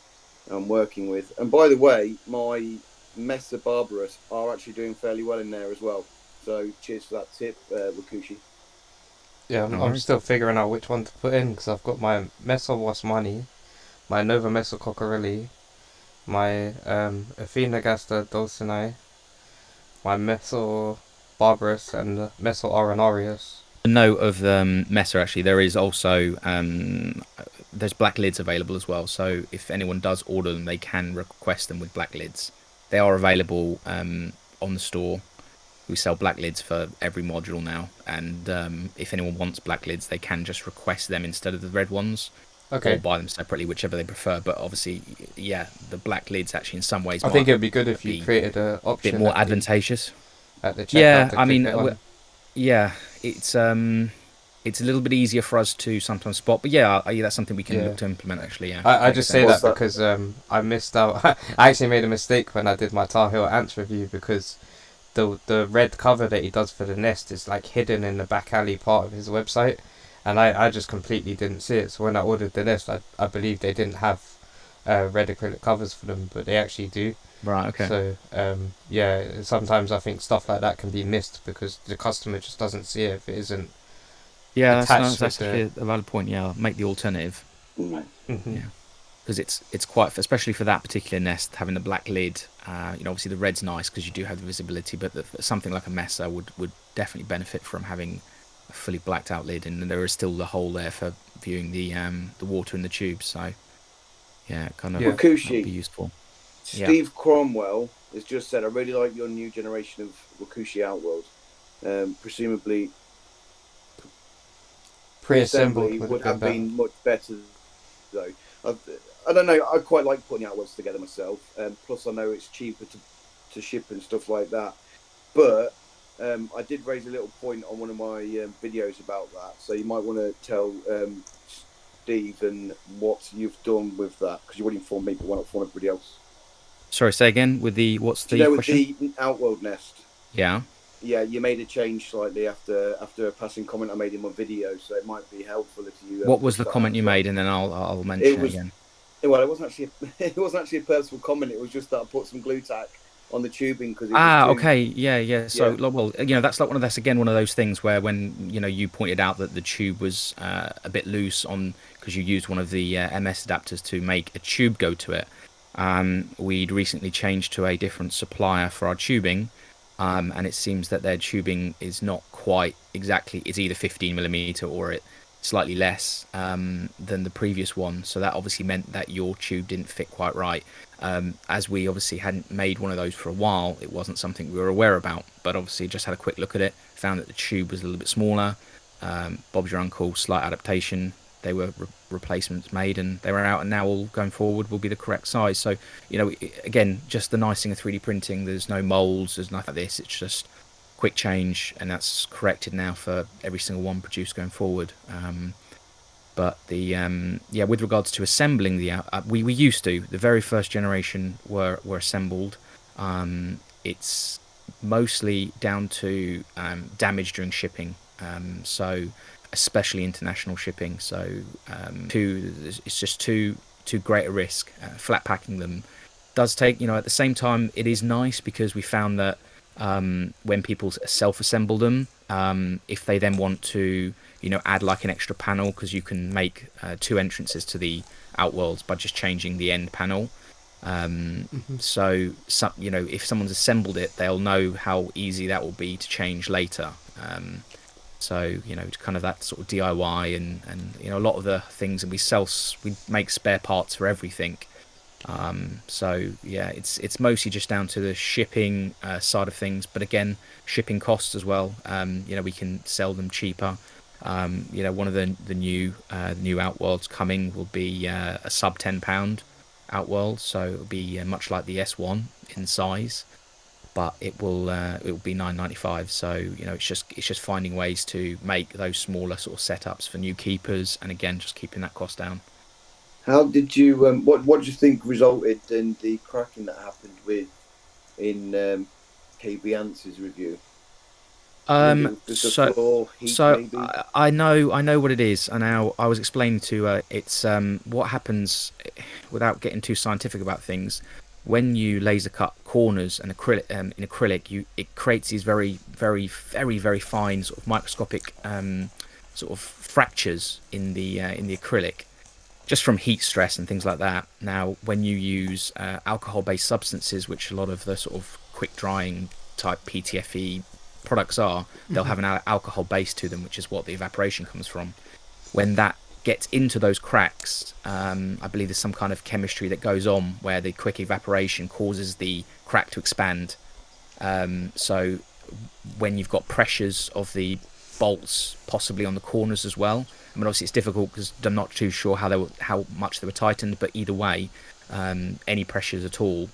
I'm working with. And by the way, my Mesa Barbarous are actually doing fairly well in there as well. So cheers for that tip, Wakooshi. Yeah, I'm still figuring out which one to put in because I've got my Mesa Wasmani, my Nova Mesa Coccarelli, my Athena Gasta Dulcinea, my Mesa Barbarous, and Mesa Arenarius. A note of Mesa, actually, there is also there's black lids available as well. So if anyone does order them, they can request them with black lids. They are available on the store. We sell black lids for every module now, and if anyone wants black lids, they can just request them instead of the red ones. Okay. Or buy them separately, whichever they prefer. But obviously, yeah, the black lids actually in some ways. I think it would be good if you created an option. A bit more advantageous. At the checkout. Yeah, I mean, it's a little bit easier for us to sometimes spot, but yeah, that's something we can look to implement actually. Yeah, I just say that because I missed out. I actually made a mistake when I did my Tar Heel Ants review because the red cover that he does for the nest is like hidden in the back alley part of his website, and I just completely didn't see it. So when I ordered the nest, I believe they didn't have red acrylic covers for them, but they actually do. Right, okay. So, sometimes I think stuff like that can be missed because the customer just doesn't see it if it isn't. Yeah, that's actually a valid point. Yeah, make the alternative. Mm-hmm. Yeah, because it's quite, especially for that particular nest, having the black lid. Obviously the red's nice because you do have the visibility, but something like a Mesa would definitely benefit from having a fully blacked out lid, and there is still the hole there for viewing the water in the tube. So, yeah, kind of Wakooshi, be useful. Steve Cromwell has just said, I really like your new generation of Wakooshi Outworld. Presumably, pre-assembly would have been much better, though. I don't know, I quite like putting Outworlds together myself. Plus, I know it's cheaper to ship and stuff like that. But I did raise a little point on one of my videos about that. So you might want to tell Steve and what you've done with that, because you already informed me, but why not inform everybody else? Sorry, say again. With the question? With the Outworld nest. Yeah. Yeah, you made a change slightly after a passing comment I made in my video, so it might be helpful if you. What was the comment you made, and then I'll mention it again. Well, it wasn't actually a personal comment. It was just that I put some glue tack on the tubing because. Okay, yeah. So, well, that's like one of those things where when you pointed out that the tube was a bit loose because you used one of the MS adapters to make a tube go to it. We'd recently changed to a different supplier for our tubing, and we had to and it seems that their tubing is not quite exactly. It's either 15mm or it slightly less than the previous one. So that obviously meant that your tube didn't fit quite right. As we obviously hadn't made one of those for a while, it wasn't something we were aware about. But obviously, just had a quick look at it, found that the tube was a little bit smaller. Bob's your uncle, slight adaptation. They were replacements made, and they were out, and now all going forward will be the correct size. So, again, just the nice thing of 3D printing. There's no molds, there's nothing like this. It's just quick change, and that's corrected now for every single one produced going forward. But with regards to assembling we used to, the very first generation were assembled. It's mostly down to damage during shipping. So especially international shipping. So it's just too great a risk. Flat packing them does take, at the same time, it is nice because we found that when people self-assemble them, if they then want to, add like an extra panel, because you can make 2 entrances to the outworlds by just changing the end panel. So if someone's assembled it, they'll know how easy that will be to change later. So kind of that sort of DIY and a lot of the things, and we make spare parts for everything. It's mostly just down to the shipping side of things, but again, shipping costs as well. We can sell them cheaper. One of the new outworlds coming will be a sub £10 outworld, so it'll be much like the S1 in size, but it will be £9.95. So it's just finding ways to make those smaller sort of setups for new keepers, and again, just keeping that cost down. How did you? What do you think resulted in the cracking that happened in KB Ants's review? Maybe? I know what it is, and now I was explaining to it's what happens, without getting too scientific about things. When you laser cut corners and in acrylic, it creates these very, very, very, very fine sort of microscopic sort of fractures in the acrylic, just from heat stress and things like that. Now, when you use alcohol-based substances, which a lot of the sort of quick drying type PTFE products are, they'll have an alcohol base to them, which is what the evaporation comes from. When that gets into those cracks, I believe there's some kind of chemistry that goes on where the quick evaporation causes the crack to expand. So when you've got pressures of the bolts possibly on the corners as well, I mean, obviously it's difficult because I'm not too sure how much they were tightened, but either way, any pressures at all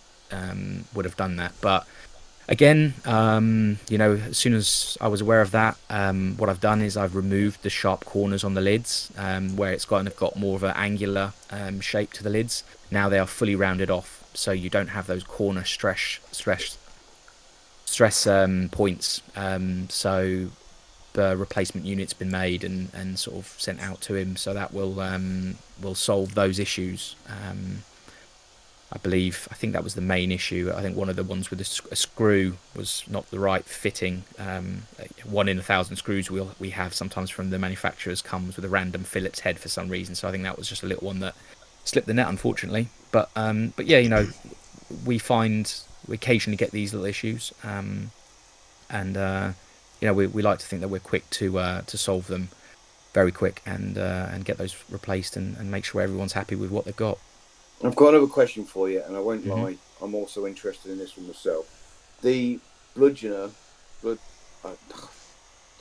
would have done that. But again, as soon as I was aware of that, what I've done is I've removed the sharp corners on the lids, where it's got more of an angular shape to the lids. Now they are fully rounded off, so you don't have those corner stress points. So the replacement unit's been made and sort of sent out to him, so that will solve those issues. I think that was the main issue. I think one of the ones with a screw was not the right fitting. 1 in 1,000 screws we have sometimes from the manufacturers comes with a random Phillips head for some reason. So I think that was just a little one that slipped the net, unfortunately. But yeah, we occasionally get these little issues, we like to think that we're quick to solve them, very quick, and get those replaced and make sure everyone's happy with what they've got. I've got another question for you, and I won't lie, I'm also interested in this one myself. The bludgeoner, do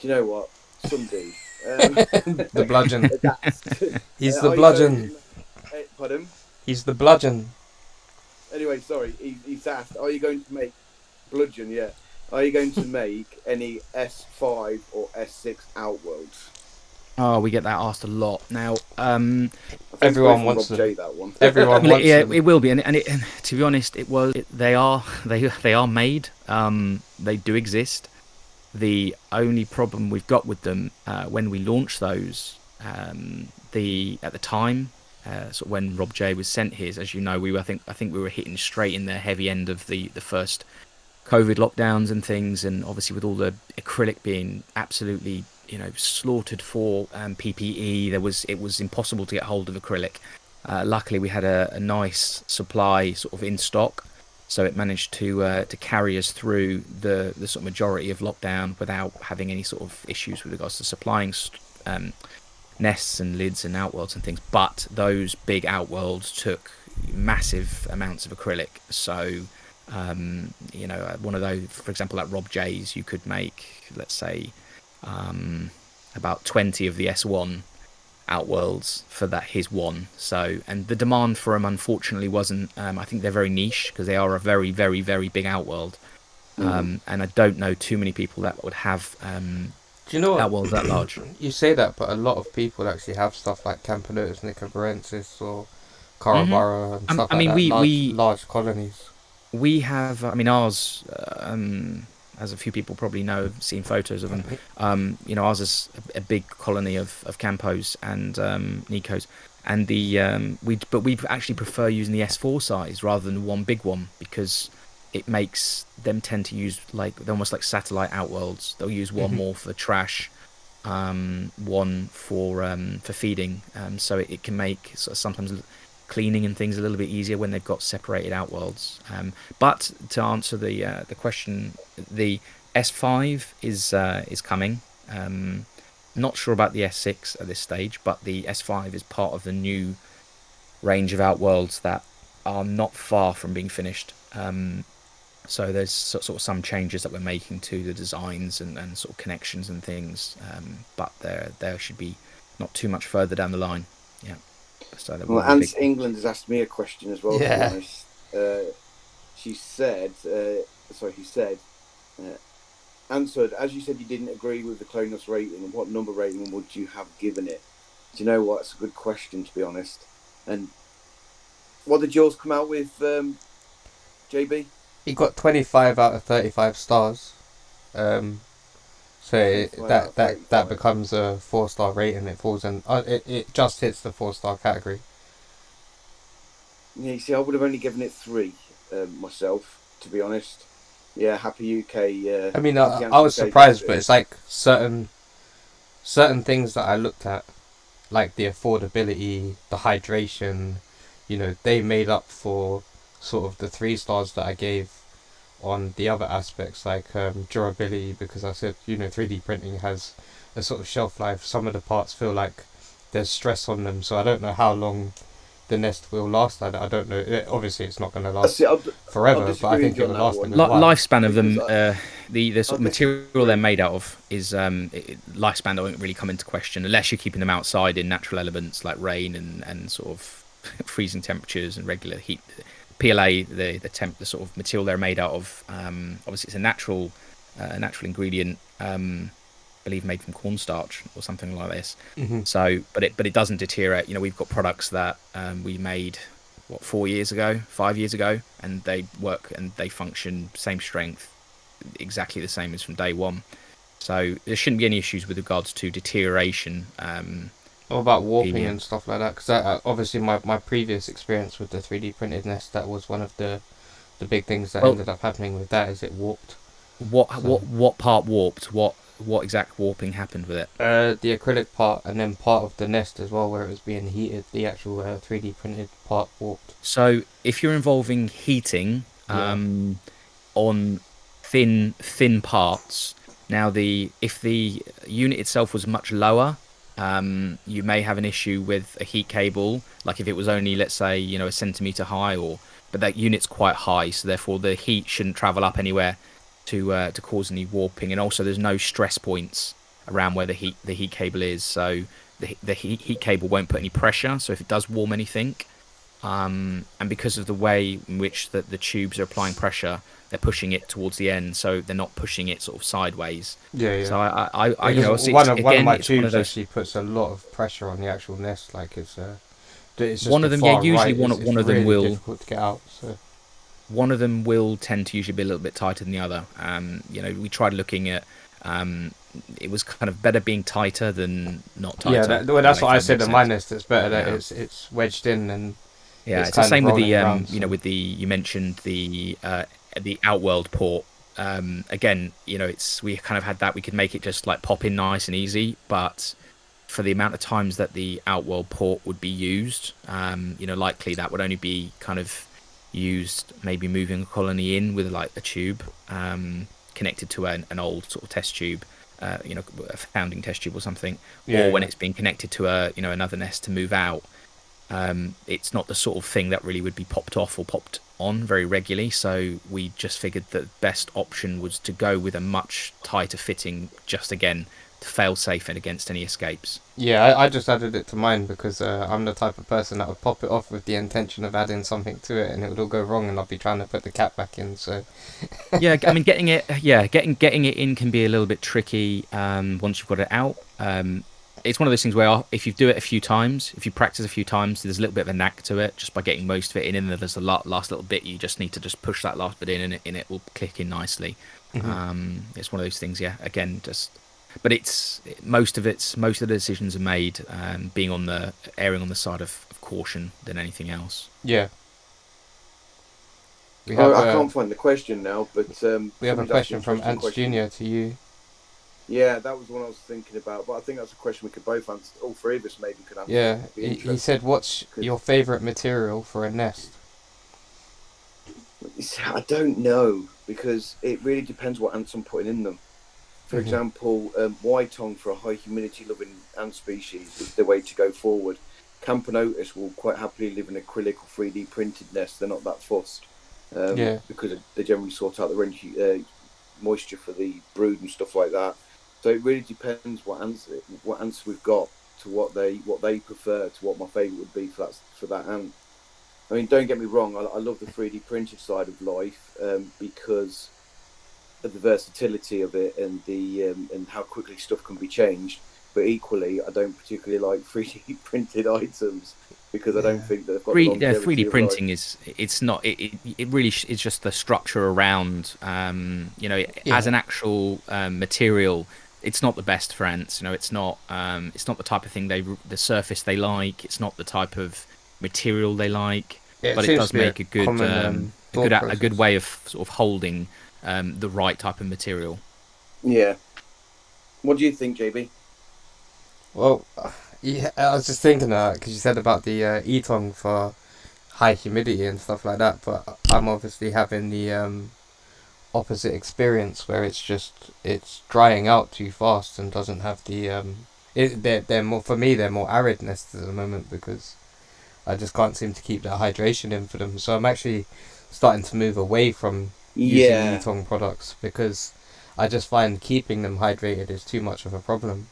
you know what? Some dude. The bludgeon. He's the bludgeon. Pardon? He's the bludgeon. Anyway, sorry, he's asked, are you going to make bludgeon? Yeah. Are you going to make any S5 or S6 outworlds? Oh, we get that asked a lot now. Everyone wants Rob J, that one. Everyone wants them. It will be, and to be honest, they are made. They do exist. The only problem we've got with them when we launched those, at the time, sort of when Rob J was sent his, as you know, I think we were hitting straight in the heavy end of the first COVID lockdowns and things, and obviously with all the acrylic being absolutely slaughtered for PPE, it was impossible to get hold of acrylic. Luckily we had a nice supply sort of in stock, So it managed to carry us through the sort of majority of lockdown without having any sort of issues with regards to supplying nests and lids and outworlds and things. But those big outworlds took massive amounts of acrylic. So one of those, for example, like Rob J's, you could make, let's say, about 20 of the S1 outworlds for that his one. So, and the demand for them unfortunately wasn't, I think they're very niche because they are a very, very, very big outworld. And I don't know too many people that would have Do you know what? outworlds that large. You say that, but a lot of people actually have stuff like Camponotus nicobarensis or Carabara and stuff I mean, like that. we Large colonies. We have, I mean, ours, as a few people probably know, have seen photos of them. Ours is a big colony of Campos and Nicos, and we actually prefer using the S4 size rather than one big one because it makes them tend to use they're almost like satellite outworlds. They'll use one more for trash, one for feeding, so it can make sort of sometimes cleaning and things a little bit easier when they've got separated outworlds. But to answer the question, the S5 is coming. Not sure about the S6 at this stage, but the S5 is part of the new range of outworlds that are not far from being finished. So there's sort of some changes that we're making to the designs and sort of connections and things, but there should be not too much further down the line. Yeah. So well, Ants England has asked me a question as well. Yeah. To be honest. He said, answered, as you said you didn't agree with the Colonialist rating, what number rating would you have given it? Do you know what? It's a good question, to be honest. And what did yours come out with, JB? He got 25 out of 35 stars. So that becomes a 4-star rating. It falls in. It just hits the 4-star category. Yeah, you see, I would have only given it 3 myself, to be honest. Yeah, happy UK. I mean, I was surprised, but it's like certain things that I looked at, like the affordability, the hydration, they made up for sort of the 3 stars that I gave on the other aspects, like durability, because I said 3D printing has a sort of shelf life. Some of the parts feel like there's stress on them, so I don't know how long the nest will last. I don't know. Obviously it's not going to last forever, but I think it will last a good while. Lifespan of them, the sort of material they're made out of is lifespan don't really come into question unless you're keeping them outside in natural elements like rain and sort of freezing temperatures and regular heat. PLA, the sort of material they're made out of, obviously it's a natural ingredient, I believe made from cornstarch or something like this. So, but it doesn't deteriorate. We've got products that we made 5 years ago, and they work and they function same strength, exactly the same as from day one. So there shouldn't be any issues with regards to deterioration. What about warping and stuff like that? Because obviously my previous experience with the 3D printed nest, that was one of the big things that ended up happening with that, is it warped. What part warped? What exact warping happened with it? The acrylic part, and then part of the nest as well, where it was being heated. The actual 3D printed part warped. So if you're involving heating on thin parts, now if the unit itself was much lower, you may have an issue with a heat cable, like if it was only, let's say, a centimetre high, but that unit's quite high, so therefore the heat shouldn't travel up anywhere to cause any warping, and also there's no stress points around where the heat cable is, so the heat cable won't put any pressure, so if it does warm anything, and because of the way in which the tubes are applying pressure, they're pushing it towards the end, so they're not pushing it sort of sideways. Yeah. So I one of my tubes actually puts a lot of pressure on the actual nest. Like it's just one of them. Yeah, usually one of them really will. Difficult to get out. So one of them will tend to usually be a little bit tighter than the other. We tried looking at. It was kind of better being tighter than not tighter. Yeah, that's what I said in my nest. It's better that it's wedged in and. Yeah, it's the same with the with the, you mentioned the outworld port. Again, we kind of had that. We could make it just like pop in nice and easy, but for the amount of times that the outworld port would be used, likely that would only be kind of used maybe moving a colony in with like a tube connected to an old sort of test tube, a founding test tube or something, or when it's been connected to another nest to move out. It's not the sort of thing that really would be popped off or popped on very regularly, so we just figured that the best option was to go with a much tighter fitting, just again to fail safe and against any escapes. Yeah, I just added it to mine because I'm the type of person that would pop it off with the intention of adding something to it, and it would all go wrong, and I'd be trying to put the cap back in. So Yeah, I mean, getting it in can be a little bit tricky once you've got it out. It's one of those things where if you do it a few times, if you practice a few times, there's a little bit of a knack to it just by getting most of it in, and then there's the last little bit you just need to just push that last bit in, and it will click in nicely. It's one of those things, yeah. Again, but it's most of the decisions are made being erring on the side of caution than anything else. yeah, I can't find the question now, but we have a question from Ant question. Junior to you. Yeah, that was the one I was thinking about, but I think that's a question we could both answer. All three of us maybe could answer. Yeah, he said, "What's your favourite material for a nest?" I don't know, because it really depends what ants I'm putting in them. For example, white tongue for a high humidity loving ant species is the way to go forward. Camponotus will quite happily live in acrylic or 3D printed nests. They're not that fussed, because they generally sort out their own moisture for the brood and stuff like that. So it really depends what ants we've got, to what they prefer, to what my favourite would be for that ant. I mean, don't get me wrong, I love the 3D printed side of life because of the versatility of it and and how quickly stuff can be changed. But equally, I don't particularly like 3D printed items because I don't think that they've got the longevity 3D of printing life. it's not it really is just the structure around as an actual material. It's not the best for ants. It's not the type of thing the surface they like. It's not the type of material they like. Yeah, but it does make a good common, a good way of sort of holding the right type of material. Yeah. What do you think, JB? Well, yeah, I was just thinking that because you said about the etong for high humidity and stuff like that, but I'm obviously having the opposite experience where it's drying out too fast and doesn't have the they're more, for me, they're more arid nests at the moment because I just can't seem to keep that hydration in for them. So I'm actually starting to move away from using etong products because I just find keeping them hydrated is too much of a problem.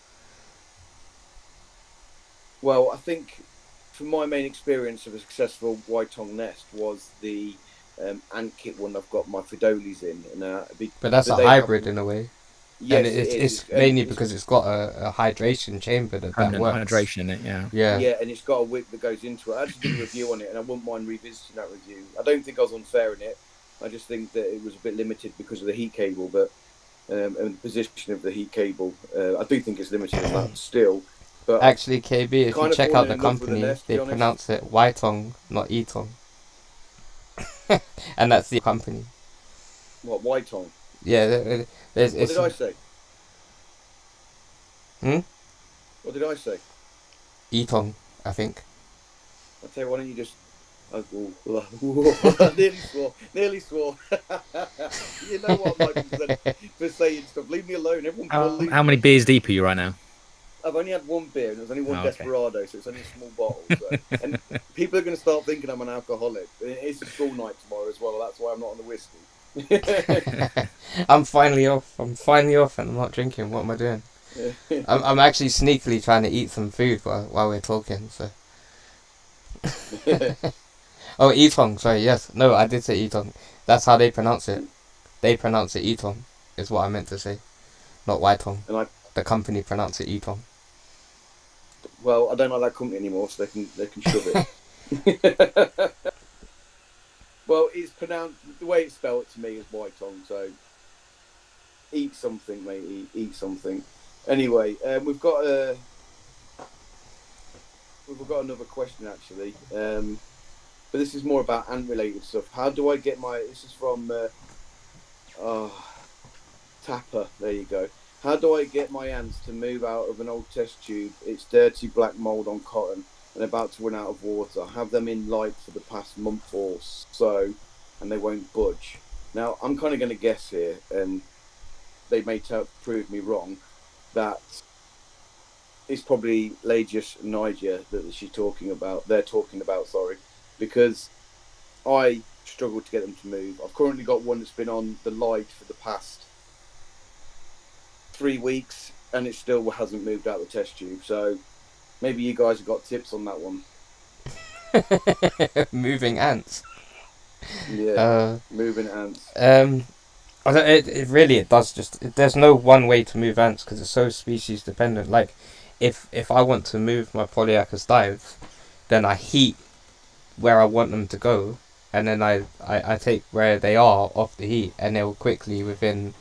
Well, I think for my main experience of a successful white tongue nest was the ant kit one I've got my Fidolis in. But that's a hybrid in a way. Yes, and it's mainly because it's got a hydration chamber that works. Hydration in it, yeah. Yeah, and it's got a wick that goes into it. I actually did a review on it, and I wouldn't mind revisiting that review. I don't think I was unfair in it. I just think that it was a bit limited because of the heat cable, but and the position of the heat cable. I do think it's limited in that still. But actually, KB, if you check out the company, they honest. pronounce it Waitong, not Etong. And that's the company. What, white tongue? Yeah, what did I say? What did I say? Etong, I think. I'll tell you, why don't you just... nearly swore. You know what, Michael, for saying stuff. Leave me alone. Everyone. How many beers deep are you right now? I've only had one beer, and it was only one Desperado, so it's only a small bottle. So. And people are going to start thinking I'm an alcoholic. It's a school night tomorrow as well. That's why I'm not on the whiskey. I'm finally off, and I'm not drinking. What am I doing? I'm actually sneakily trying to eat some food while we're talking. So. Oh, Etong. Sorry. Yes. No, I did say Etong. That's how they pronounce it. They pronounce it Etong. Is what I meant to say, not Waitong. The company pronounce it Etong. Well, I don't like that company anymore, so they can shove it. Well, it's pronounced the way it's spelled to me is white tongue. So eat something, mate. Eat something. Anyway, we've got another question actually, but this is more about ant-related stuff. How do I get my? This is from Tapper. There you go. How do I get my ants to move out of an old test tube? It's dirty black mould on cotton. and about to run out of water. I have them in light for the past month or so, and they won't budge. Now, I'm kind of going to guess here, and they may prove me wrong, that it's probably Lagius Niger that she's talking about. They're talking about, sorry, because I struggled to get them to move. I've currently got one that's been on the light for the past 3 weeks, and it still hasn't moved out the test tube. So maybe you guys have got tips on that one. Moving ants. Yeah, moving ants. It really does just. There's no one way to move ants because it's so species dependent. Like, if I want to move my Polyacus dive, then I heat where I want them to go, and then I take where they are off the heat, and they'll quickly within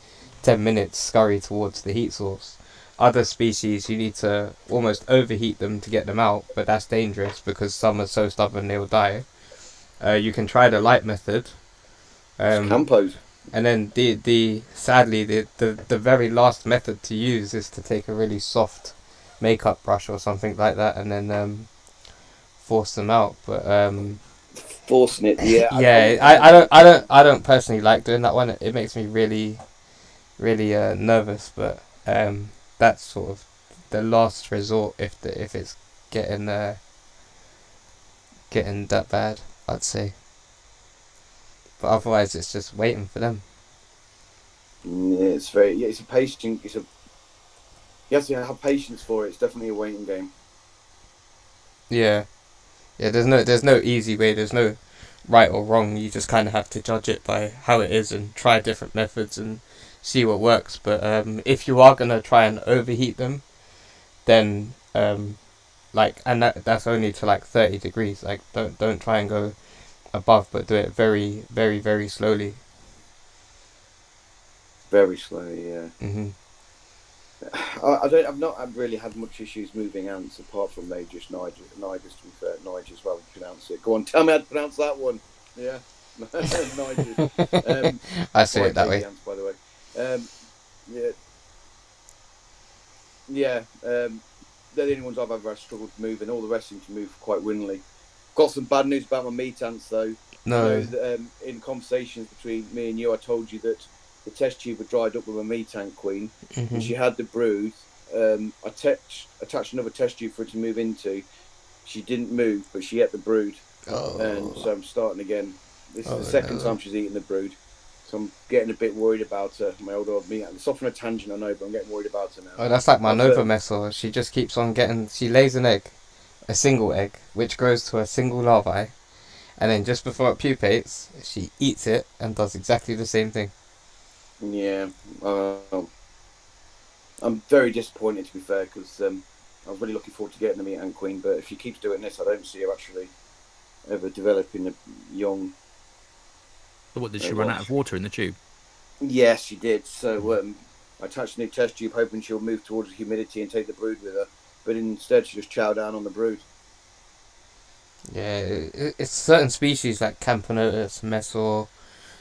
10 minutes scurry towards the heat source. Other species you need to almost overheat them to get them out, but that's dangerous because some are so stubborn they'll die. You can try the light method. Campos. And then sadly the very last method to use is to take a really soft makeup brush or something like that and then force them out. But forcing it, yeah. yeah, I don't personally like doing that one. It makes me really nervous. But that's sort of the last resort if it's getting that bad, I'd say. But otherwise, it's just waiting for them. Yeah, it's a patient. You have to have patience for it. It's definitely a waiting game. Yeah. There's no easy way. There's no right or wrong. You just kind of have to judge it by how it is and try different methods and see what works. But if you are gonna try and overheat them, then and that's only to like 30 degrees. Like don't try and go above, but do it very, very, very slowly. Very slowly, yeah. Mhm. I've not really had much issues moving ants apart from Lagius Niger. Niger's, to be fair, Niger's well pronounce it. Go on, tell me how to pronounce that one. Yeah, Niger. I say it that way. Ants, by the way. Yeah. They're the only ones I've ever struggled to move, and all the rest seem to move quite winnily. Got some bad news about my meat ants, though. No. I know that, in conversations between me and you, I told you that the test tube had dried up with a meat ant queen, and she had the brood. I attached another test tube for her to move into. She didn't move, but she ate the brood. Oh. And so I'm starting again. This is the second time she's eaten the brood. So I'm getting a bit worried about her, my old meat ant. It's off on a tangent, I know, but I'm getting worried about her now. Oh, that's like my Nova Messor. She just keeps on she lays an egg, a single egg, which grows to a single larvae, and then just before it pupates, she eats it and does exactly the same thing. Yeah, I'm very disappointed, to be fair, because I was really looking forward to getting the meat ant queen, but if she keeps doing this, I don't see her actually ever developing a young. So what, did she run out of water in the tube? Yes, she did. So I attached a new test tube, hoping she'll move towards the humidity and take the brood with her, but instead she just chowed down on the brood. Yeah, it's certain species like Camponotus, Messor,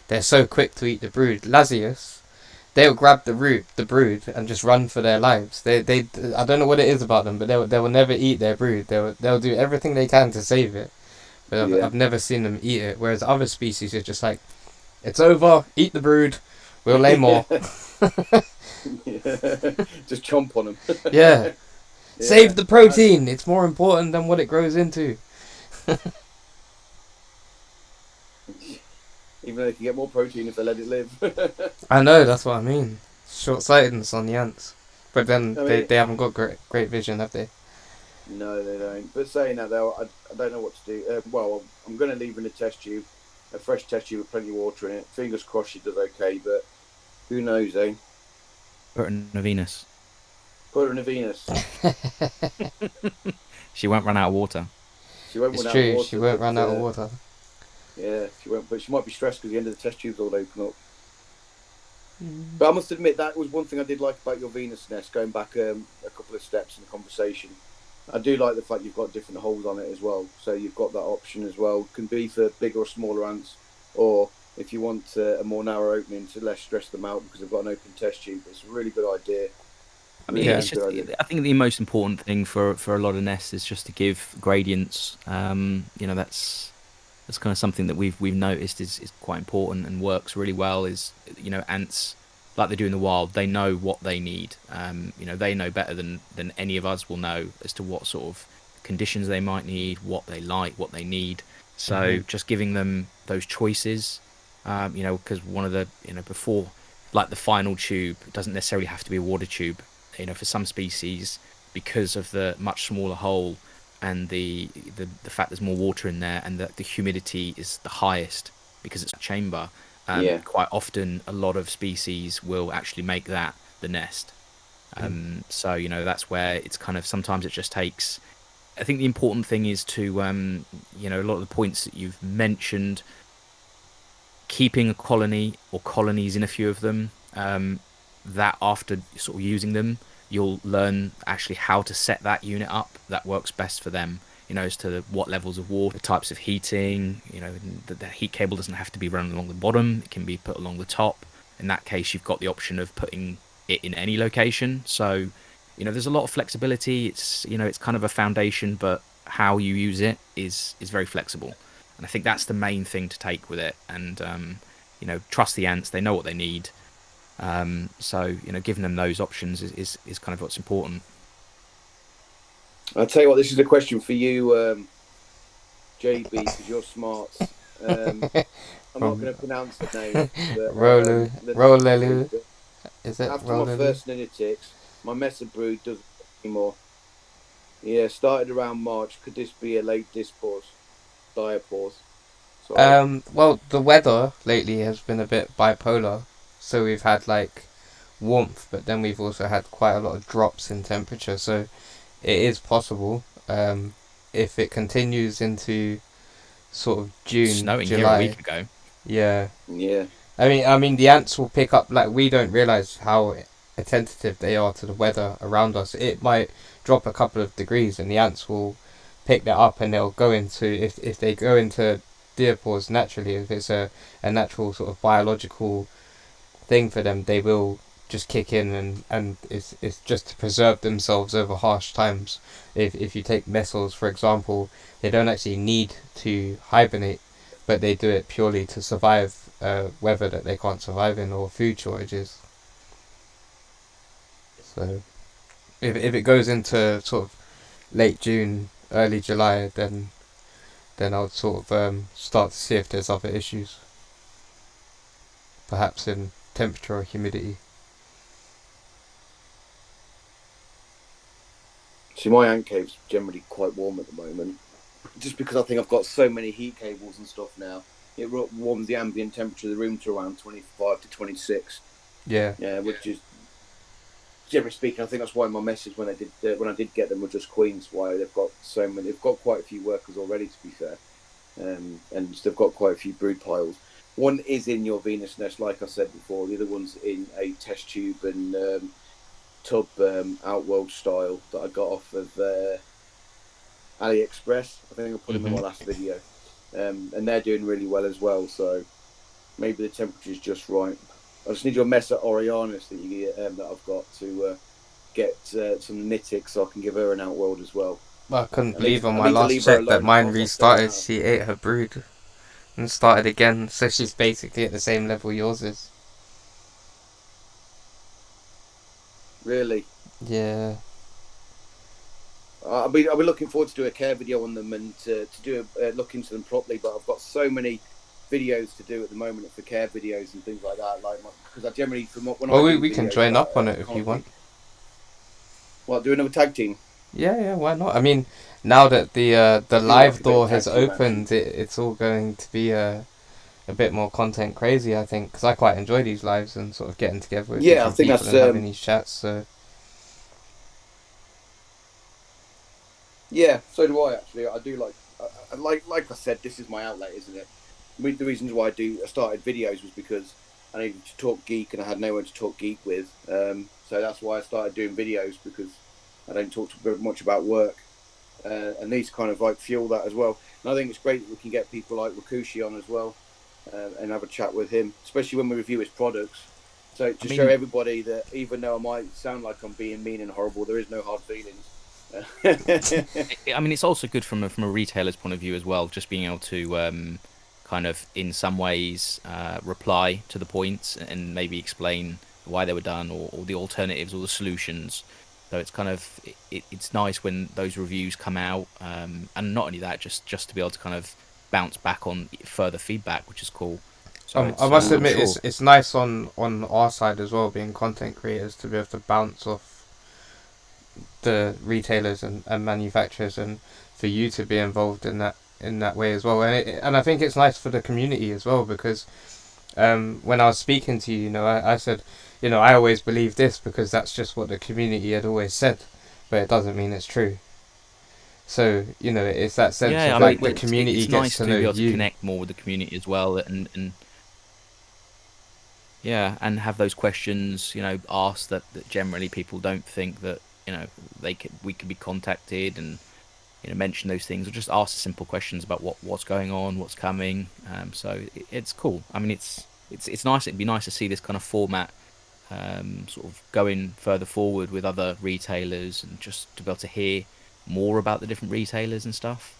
they're so quick to eat the brood. Lasius, they'll grab the brood, and just run for their lives. They I don't know what it is about them, but they will never eat their brood. They'll do everything they can to save it, but I've never seen them eat it. Whereas other species are just like, it's over, eat the brood, we'll lay more. Just chomp on them. Yeah. Save the protein. It's more important than what it grows into. Even though they can get more protein if they let it live. I know, that's what I mean. Short-sightedness on the ants. But then they haven't got great vision, have they? No, they don't. But saying that, though, I don't know what to do. Well, I'm going to leave her in a test tube, a fresh test tube with plenty of water in it. Fingers crossed she does okay, but who knows, eh? Put her in a Venus. Put her in a Venus. She won't run out of water. She won't it's run true, out of water. She won't run out of water. Yeah, she won't. But she might be stressed because the end of the test tubes all open up. But I must admit, that was one thing I did like about your Venus nest, going back a couple of steps in the conversation. I do like the fact you've got different holes on it as well. So you've got that option as well. Can be for bigger or smaller ants, or if you want a more narrow opening to less stress them out because they've got an open test tube. It's a really good idea. I mean, Yeah. it's just. I think the most important thing for a lot of nests is just to give gradients. That's kind of something that we've noticed is quite important and works really well. Is ants, like they do in the wild, they know what they need. They know better than any of us will know as to what sort of conditions they might need, what they like, what they need. So just giving them those choices, because one of the before, like the final tube doesn't necessarily have to be a water tube. For some species, because of the much smaller hole and the fact there's more water in there and that the humidity is the highest because it's a chamber, Yeah. quite often a lot of species will actually make that the nest. So that's where it's kind of sometimes it just takes. I think the important thing is to a lot of the points that you've mentioned, keeping a colony or colonies in a few of them, that after sort of using them, you'll learn actually how to set that unit up that works best for them, as to what levels of water, types of heating. The heat cable doesn't have to be run along the bottom, it can be put along the top. In that case, you've got the option of putting it in any location. So there's a lot of flexibility. It's kind of a foundation, but how you use it is very flexible. And I think that's the main thing to take with it. And trust the ants; they know what they need. So giving them those options is kind of what's important. I'll tell you what, this is a question for you, JB, because you're smart. I'm not going to pronounce the name. But, Rolelu. Is it after Rolelu? my first ninetics, my mesa brood doesn't anymore. Yeah, started around March. Could this be a late diapause? Well, the weather lately has been a bit bipolar. So we've had like warmth, but then we've also had quite a lot of drops in temperature. So it is possible. If it continues into sort of June, Snowing July. here a week ago. Yeah. Yeah. I mean, the ants will pick up. Like, we don't realize how attentive they are to the weather around us. It might drop a couple of degrees, and the ants will pick that up, and they'll go into if they go into diapause naturally. If it's a natural sort of biological thing for them, they will just kick in, and it's just to preserve themselves over harsh times. If you take mussels, for example, they don't actually need to hibernate, but they do it purely to survive weather that they can't survive in, or food shortages. So if it goes into sort of late June, early July, then I'll sort of start to see if there's other issues, perhaps in temperature or humidity. See, my ant cave's generally quite warm at the moment, just because I think I've got so many heat cables and stuff now. It warms the ambient temperature of the room to around 25 to 26. Yeah. Yeah, which is, generally speaking, I think that's why my message when I did get them were just queens. Why they've got so many, they've got quite a few workers already, to be fair, and they've got quite a few brood piles. One is in your Venus nest, like I said before. The other one's in a test tube and tub Outworld style that I got off of AliExpress. I think I put them in my last video, and they're doing really well as well. So maybe the temperature's just right. I just need your Mesa Orianus that you get, that I've got to get some Nitix so I can give her an Outworld as well. Well, I couldn't I believe need- on I my need to last leave her check that alone. I mine can't stop restarted. staring She ate her brood and started again, so she's basically at the same level yours is. Really? Yeah. I'll be looking forward to do a care video on them and to do a look into them properly. But I've got so many videos to do at the moment for care videos and things like that. Because I generally We can join up on it if you want. What, do another tag team? Yeah, why not? I mean, now that the like a live bit door of has tag team opened, it's all going to be a bit more content crazy, I think, because I quite enjoy these lives and sort of getting together with I different think people that's and having these chats. So yeah, so do I actually. I do like I said, this is my outlet, isn't it? The reasons why I started videos was because I needed to talk geek and I had no one to talk geek with. So that's why I started doing videos, because I don't talk much about work. And these kind of like fuel that as well. And I think it's great that we can get people like Wakooshi on as well, and have a chat with him, especially when we review his products. So to show everybody that even though I might sound like I'm being mean and horrible, there is no hard feelings. I mean, it's also good from a retailer's point of view as well, just being able to kind of, in some ways, reply to the points and maybe explain why they were done, or the alternatives or the solutions. So it's kind of it's nice when those reviews come out, and not only that, just to be able to kind of bounce back on further feedback, which is cool. So I must admit, sure. it's nice on our side as well, being content creators, to be able to bounce off the retailers and manufacturers, and for you to be involved in that way as well. And I think it's nice for the community as well, because when I was speaking to you, I said, I always believe this because that's just what the community had always said, but it doesn't mean it's true. So it's that sense of like the community it's gets nice to to know be able you. to connect more with the community as well, and yeah, and have those questions asked that generally people don't think that we could be contacted, and mention those things, or just ask simple questions about what's going on, what's coming. So it's cool. I mean, it's nice. It'd be nice to see this kind of format sort of going further forward with other retailers, and just to be able to hear more about the different retailers and stuff.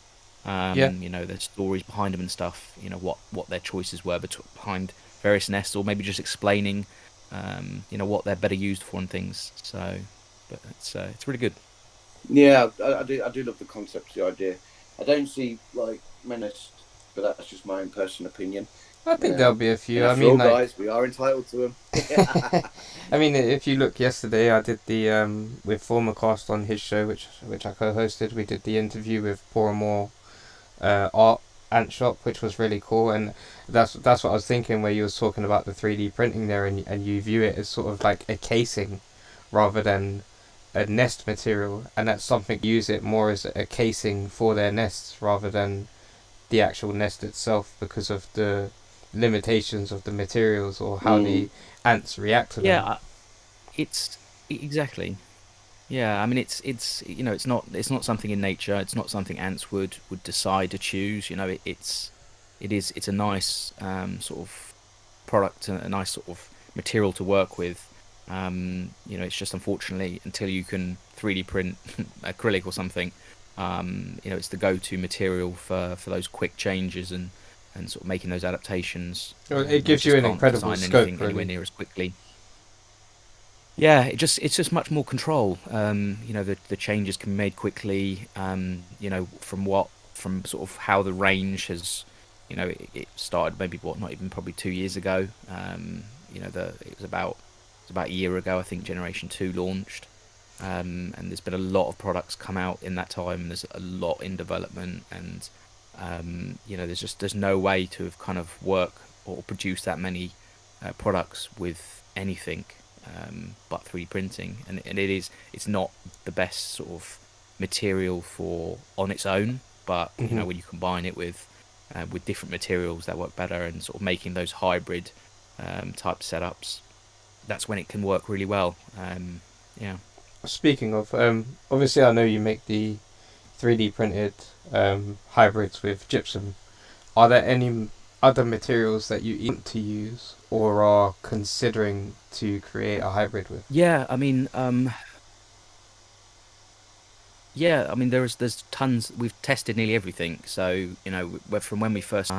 Yeah. The stories behind them and stuff. What their choices were behind various nests, or maybe just explaining what they're better used for and things. So, but it's really good. Yeah, I do love the concept, the idea. I don't see like menace, but that's just my own personal opinion. I think there'll be a few. And I after mean, all, like, guys, we are entitled to them. I mean, if you look yesterday, I did the with Formacast on his show, which I co-hosted. We did the interview with Poramore Art Ant Shop, which was really cool, and that's what I was thinking, where you was talking about the 3D printing there, and you view it as sort of like a casing rather than a nest material, and that's something, use it more as a casing for their nests rather than the actual nest itself, because of the limitations of the materials or how the ants react to them. Yeah, it's exactly. Yeah, I mean, it's it's not something in nature. It's not something ants would decide to choose. It's a nice sort of product, a nice sort of material to work with. It's just, unfortunately, until you can 3D print acrylic or something, it's the go-to material for those quick changes and sort of making those adaptations. Well, it gives you an incredible scope, really. Anywhere near as quickly. Yeah, it's just much more control. The changes can be made quickly. From sort of how the range has, it started maybe not even probably 2 years ago. It was about a year ago, I think, Generation 2 launched. And there's been a lot of products come out in that time, and there's a lot in development, and there's no way to have kind of work or produce that many products with anything but 3D printing, and it's not the best sort of material for on its own, but when you combine it with different materials that work better, and sort of making those hybrid type setups, that's when it can work really well. Yeah. Speaking of, obviously I know you make the 3D printed hybrids with gypsum. Are there any other materials that you want to use or are considering to create a hybrid with? Yeah, I mean, there's tons. We've tested nearly everything. So from when we first,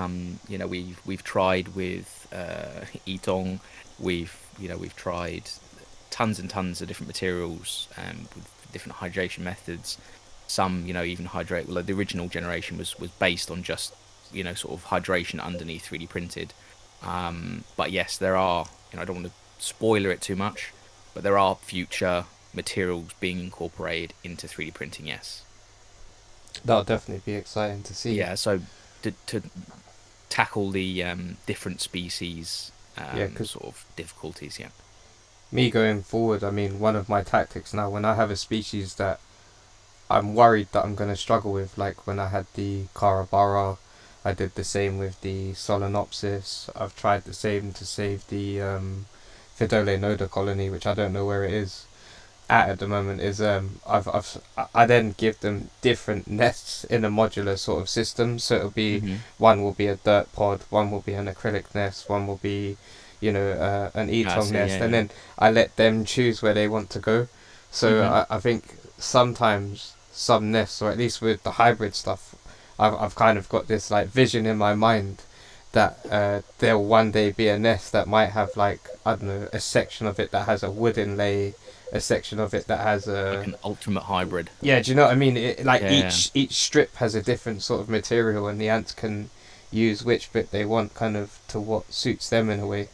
we've tried with Itong. We've tried tons and tons of different materials with different hydration methods. Some even hydrate. Well, the original generation was based on just sort of hydration underneath 3D printed. But yes, there are. I don't want to spoiler it too much, but there are future materials being incorporated into 3D printing. Yes, that'll definitely be exciting to see. Yeah, so to tackle the different species sort of difficulties. Yeah. Me going forward, I mean, one of my tactics now, when I have a species that I'm worried that I'm going to struggle with, like when I had the Carabara, I did the same with the Solenopsis. I've tried the same to save the Fidole Noda colony, which I don't know where it is at the moment. Is I then give them different nests in a modular sort of system. So it'll be one will be a dirt pod, one will be an acrylic nest, one will be an I Etong see, nest, yeah, and yeah. then I let them choose where they want to go. So Mhm. I think sometimes some nests, or at least with the hybrid stuff, I've kind of got this like vision in my mind that there'll one day be a nest that might have like, I don't know, a section of it that has a wooden lay, a section of it that has Like a, an ultimate hybrid. yeah, do you know what I mean? Like Yeah. each strip has a different sort of material, and the ants can use which bit they want, kind of to what suits them in a way.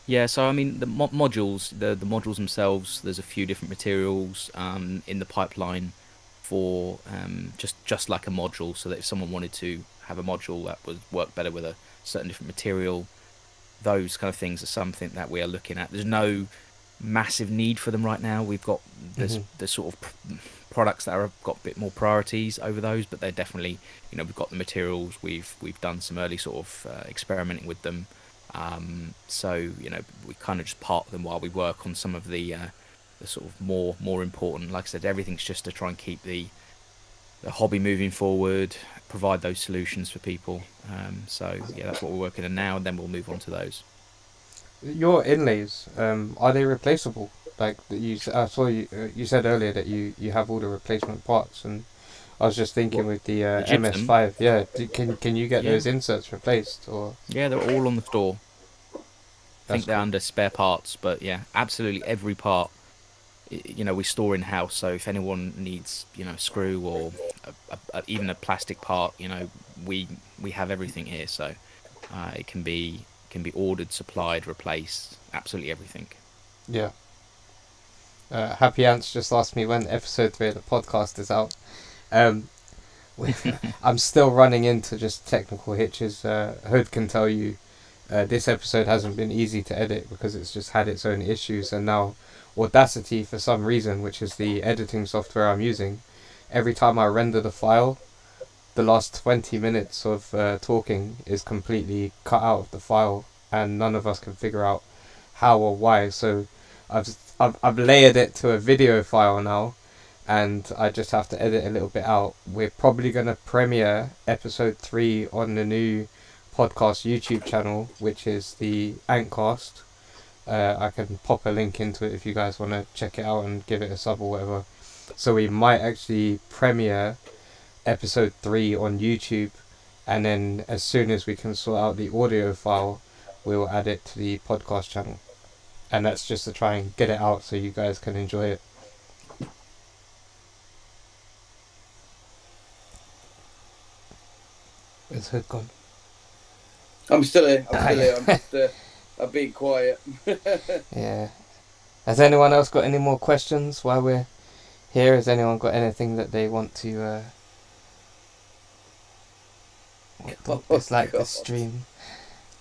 Yeah, so I mean the modules, the modules themselves. There's a few different materials in the pipeline for just like a module, so that if someone wanted to have a module that would work better with a certain different material, those kind of things are something that we are looking at. There's no massive need for them right now. We've got Hmm. the sort of products that are got a bit more priorities over those, but they're definitely, we've got the materials. We've done some early sort of experimenting with them. So we kind of just park them while we work on some of the sort of more important. Like I said, everything's just to try and keep the hobby moving forward, provide those solutions for people. So yeah, that's what we're working on now, and then we'll move on to those. Your inlays, are they replaceable? Like I saw you said earlier that you have all the replacement parts, and I was just thinking What, with the the gypsum? MS5, yeah, can you get Yeah, those inserts replaced, or yeah, they're all on the store. I that's think they're cool. under spare parts, but yeah, absolutely every part, we store in house. So if anyone needs, a screw or even a plastic part, we have everything here. So it can be ordered, supplied, replaced, absolutely everything. Yeah. Happy Ants just asked me when episode 3 of the podcast is out. Um, I'm still running into just technical hitches. Hood can tell you this episode hasn't been easy to edit because it's just had its own issues, and now Audacity, for some reason, which is the editing software I'm using, every time I render the file, the last 20 minutes of talking is completely cut out of the file, and none of us can figure out how or why. So I've layered it to a video file now, and I just have to edit a little bit out. We're probably going to premiere episode 3 on the new podcast YouTube channel, which is the AntCast. I can pop a link into it if you guys want to check it out and give it a sub or whatever. So we might actually premiere episode 3 on YouTube, and then as soon as we can sort out the audio file, we'll add it to the podcast channel. And that's just to try and get it out so you guys can enjoy it. Where's Hood gone? I'm still here. I'm just I'm being quiet. Yeah. Has anyone else got any more questions while we're here? Has anyone got anything that they want to dislike the stream?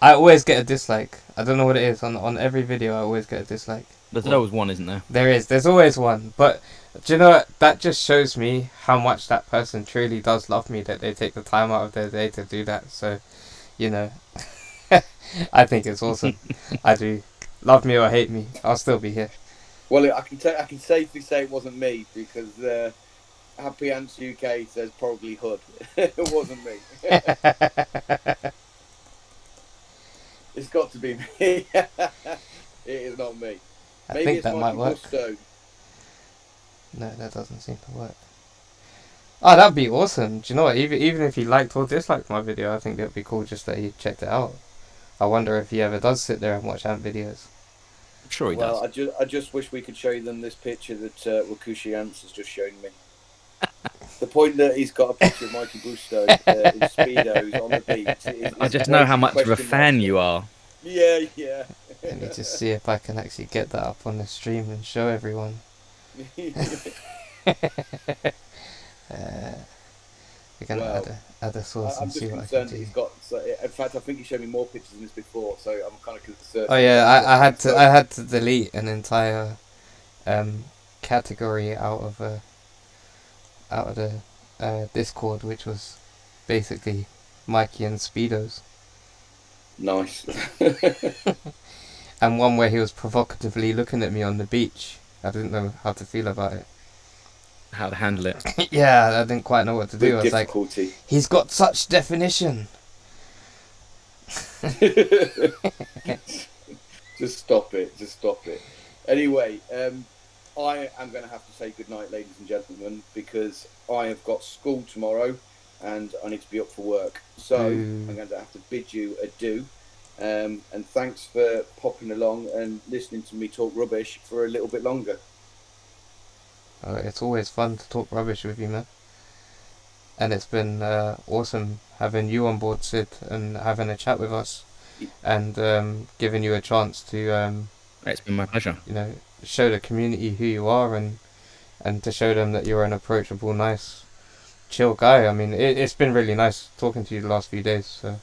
I always get a dislike. I don't know what it is. On every video, I always get a dislike. There's always one, isn't there? There is. There's always one. But do you know what? That just shows me how much that person truly does love me, that they take the time out of their day to do that. So, I think it's awesome. I do. Love me or hate me, I'll still be here. Well, I can safely say it wasn't me because Happy Ants UK says probably Hood. It wasn't me. It's got to be me. It is not me. I Maybe think it's that might Mikey work. Busto. No, that doesn't seem to work. Oh, that'd be awesome. Do you know what? Even if he liked or disliked my video, I think it'd be cool just that he checked it out. I wonder if he ever does sit there and watch ant videos. I'm sure he Well, does. I just wish we could show them this picture that Wakooshi Ants has just shown me. The point that he's got a picture of Mikey Busto in Speedos on the beach. I just know how much of a fan you are. Yeah, yeah. Let me just see if I can actually get that up on the stream and show everyone. We're gonna add a source I'm and just see what I can concerned that do. he's got. So, in fact, I think he showed me more pictures than this before, so I'm kind of concerned. Oh yeah, I had to delete an entire category out of the Discord, which was basically Mikey and Speedos, Nice. and one where he was provocatively looking at me on the beach. I didn't know how to feel about it. How to handle it. Yeah, I didn't quite know what to do. With I was like, difficulty. he's got such definition. Just stop it. Just stop it. Anyway, I am going to have to say goodnight, ladies and gentlemen, because I have got school tomorrow and I need to be up for work. So I'm going to have to bid you adieu. And thanks for popping along and listening to me talk rubbish for a little bit longer. It's always fun to talk rubbish with you, man. And it's been awesome having you on board, Sid, and having a chat with us, and giving you a chance to, It's been my pleasure. show the community who you are, and to show them that you're an approachable, nice, chill guy. I mean, it's been really nice talking to you the last few days. So.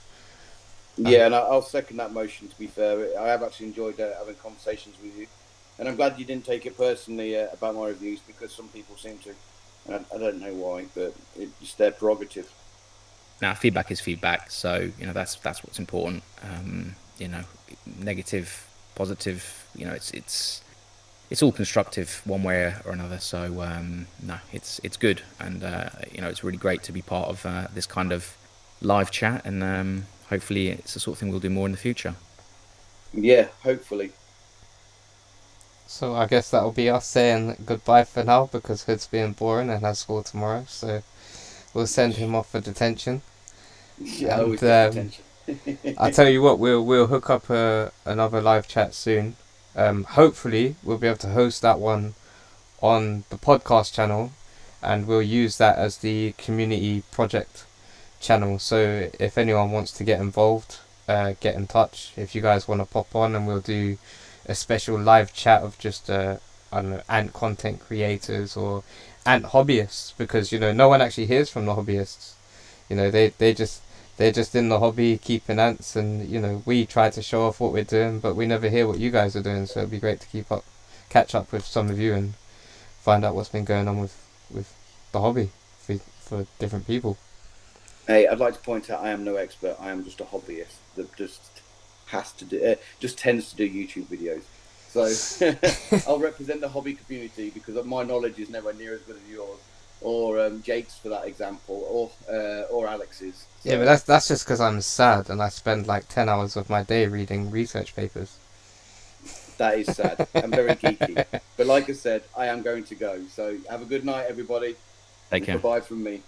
Yeah, and I'll second that motion, to be fair. I have actually enjoyed having conversations with you. And I'm glad you didn't take it personally about my reviews, because some people seem to. And I don't know why, but it's their prerogative. Now, feedback is feedback, so that's what's important. Negative, positive, it's all constructive one way or another. So no, it's good, and it's really great to be part of this kind of live chat, and hopefully it's the sort of thing we'll do more in the future. Yeah, hopefully. So I guess that'll be us saying goodbye for now, because Hood's being boring and has school tomorrow. So we'll send him off for detention. Yeah, and, always get attention. I tell you what, we'll hook up another live chat soon. Hopefully we'll be able to host that one on the podcast channel, and we'll use that as the community project channel. So if anyone wants to get involved, get in touch. If you guys want to pop on, and we'll do a special live chat of just I don't know, ant content creators or ant hobbyists, because no one actually hears from the hobbyists. They're just in the hobby keeping ants, and we try to show off what we're doing, but we never hear what you guys are doing. So it'd be great to catch up with some of you and find out what's been going on with the hobby for different people. Hey, I'd like to point out I am no expert. I am just a hobbyist that just tends to do YouTube videos. So I'll represent the hobby community, because my knowledge is nowhere near as good as yours, or Jake's for that example, or Alex's. So. Yeah, but that's just because I'm sad and I spend like 10 hours of my day reading research papers. That is sad. I'm very geeky. But like I said, I am going to go. So have a good night, everybody. Take care. Goodbye from me.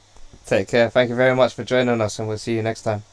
Take care. Thank you very much for joining us, and we'll see you next time.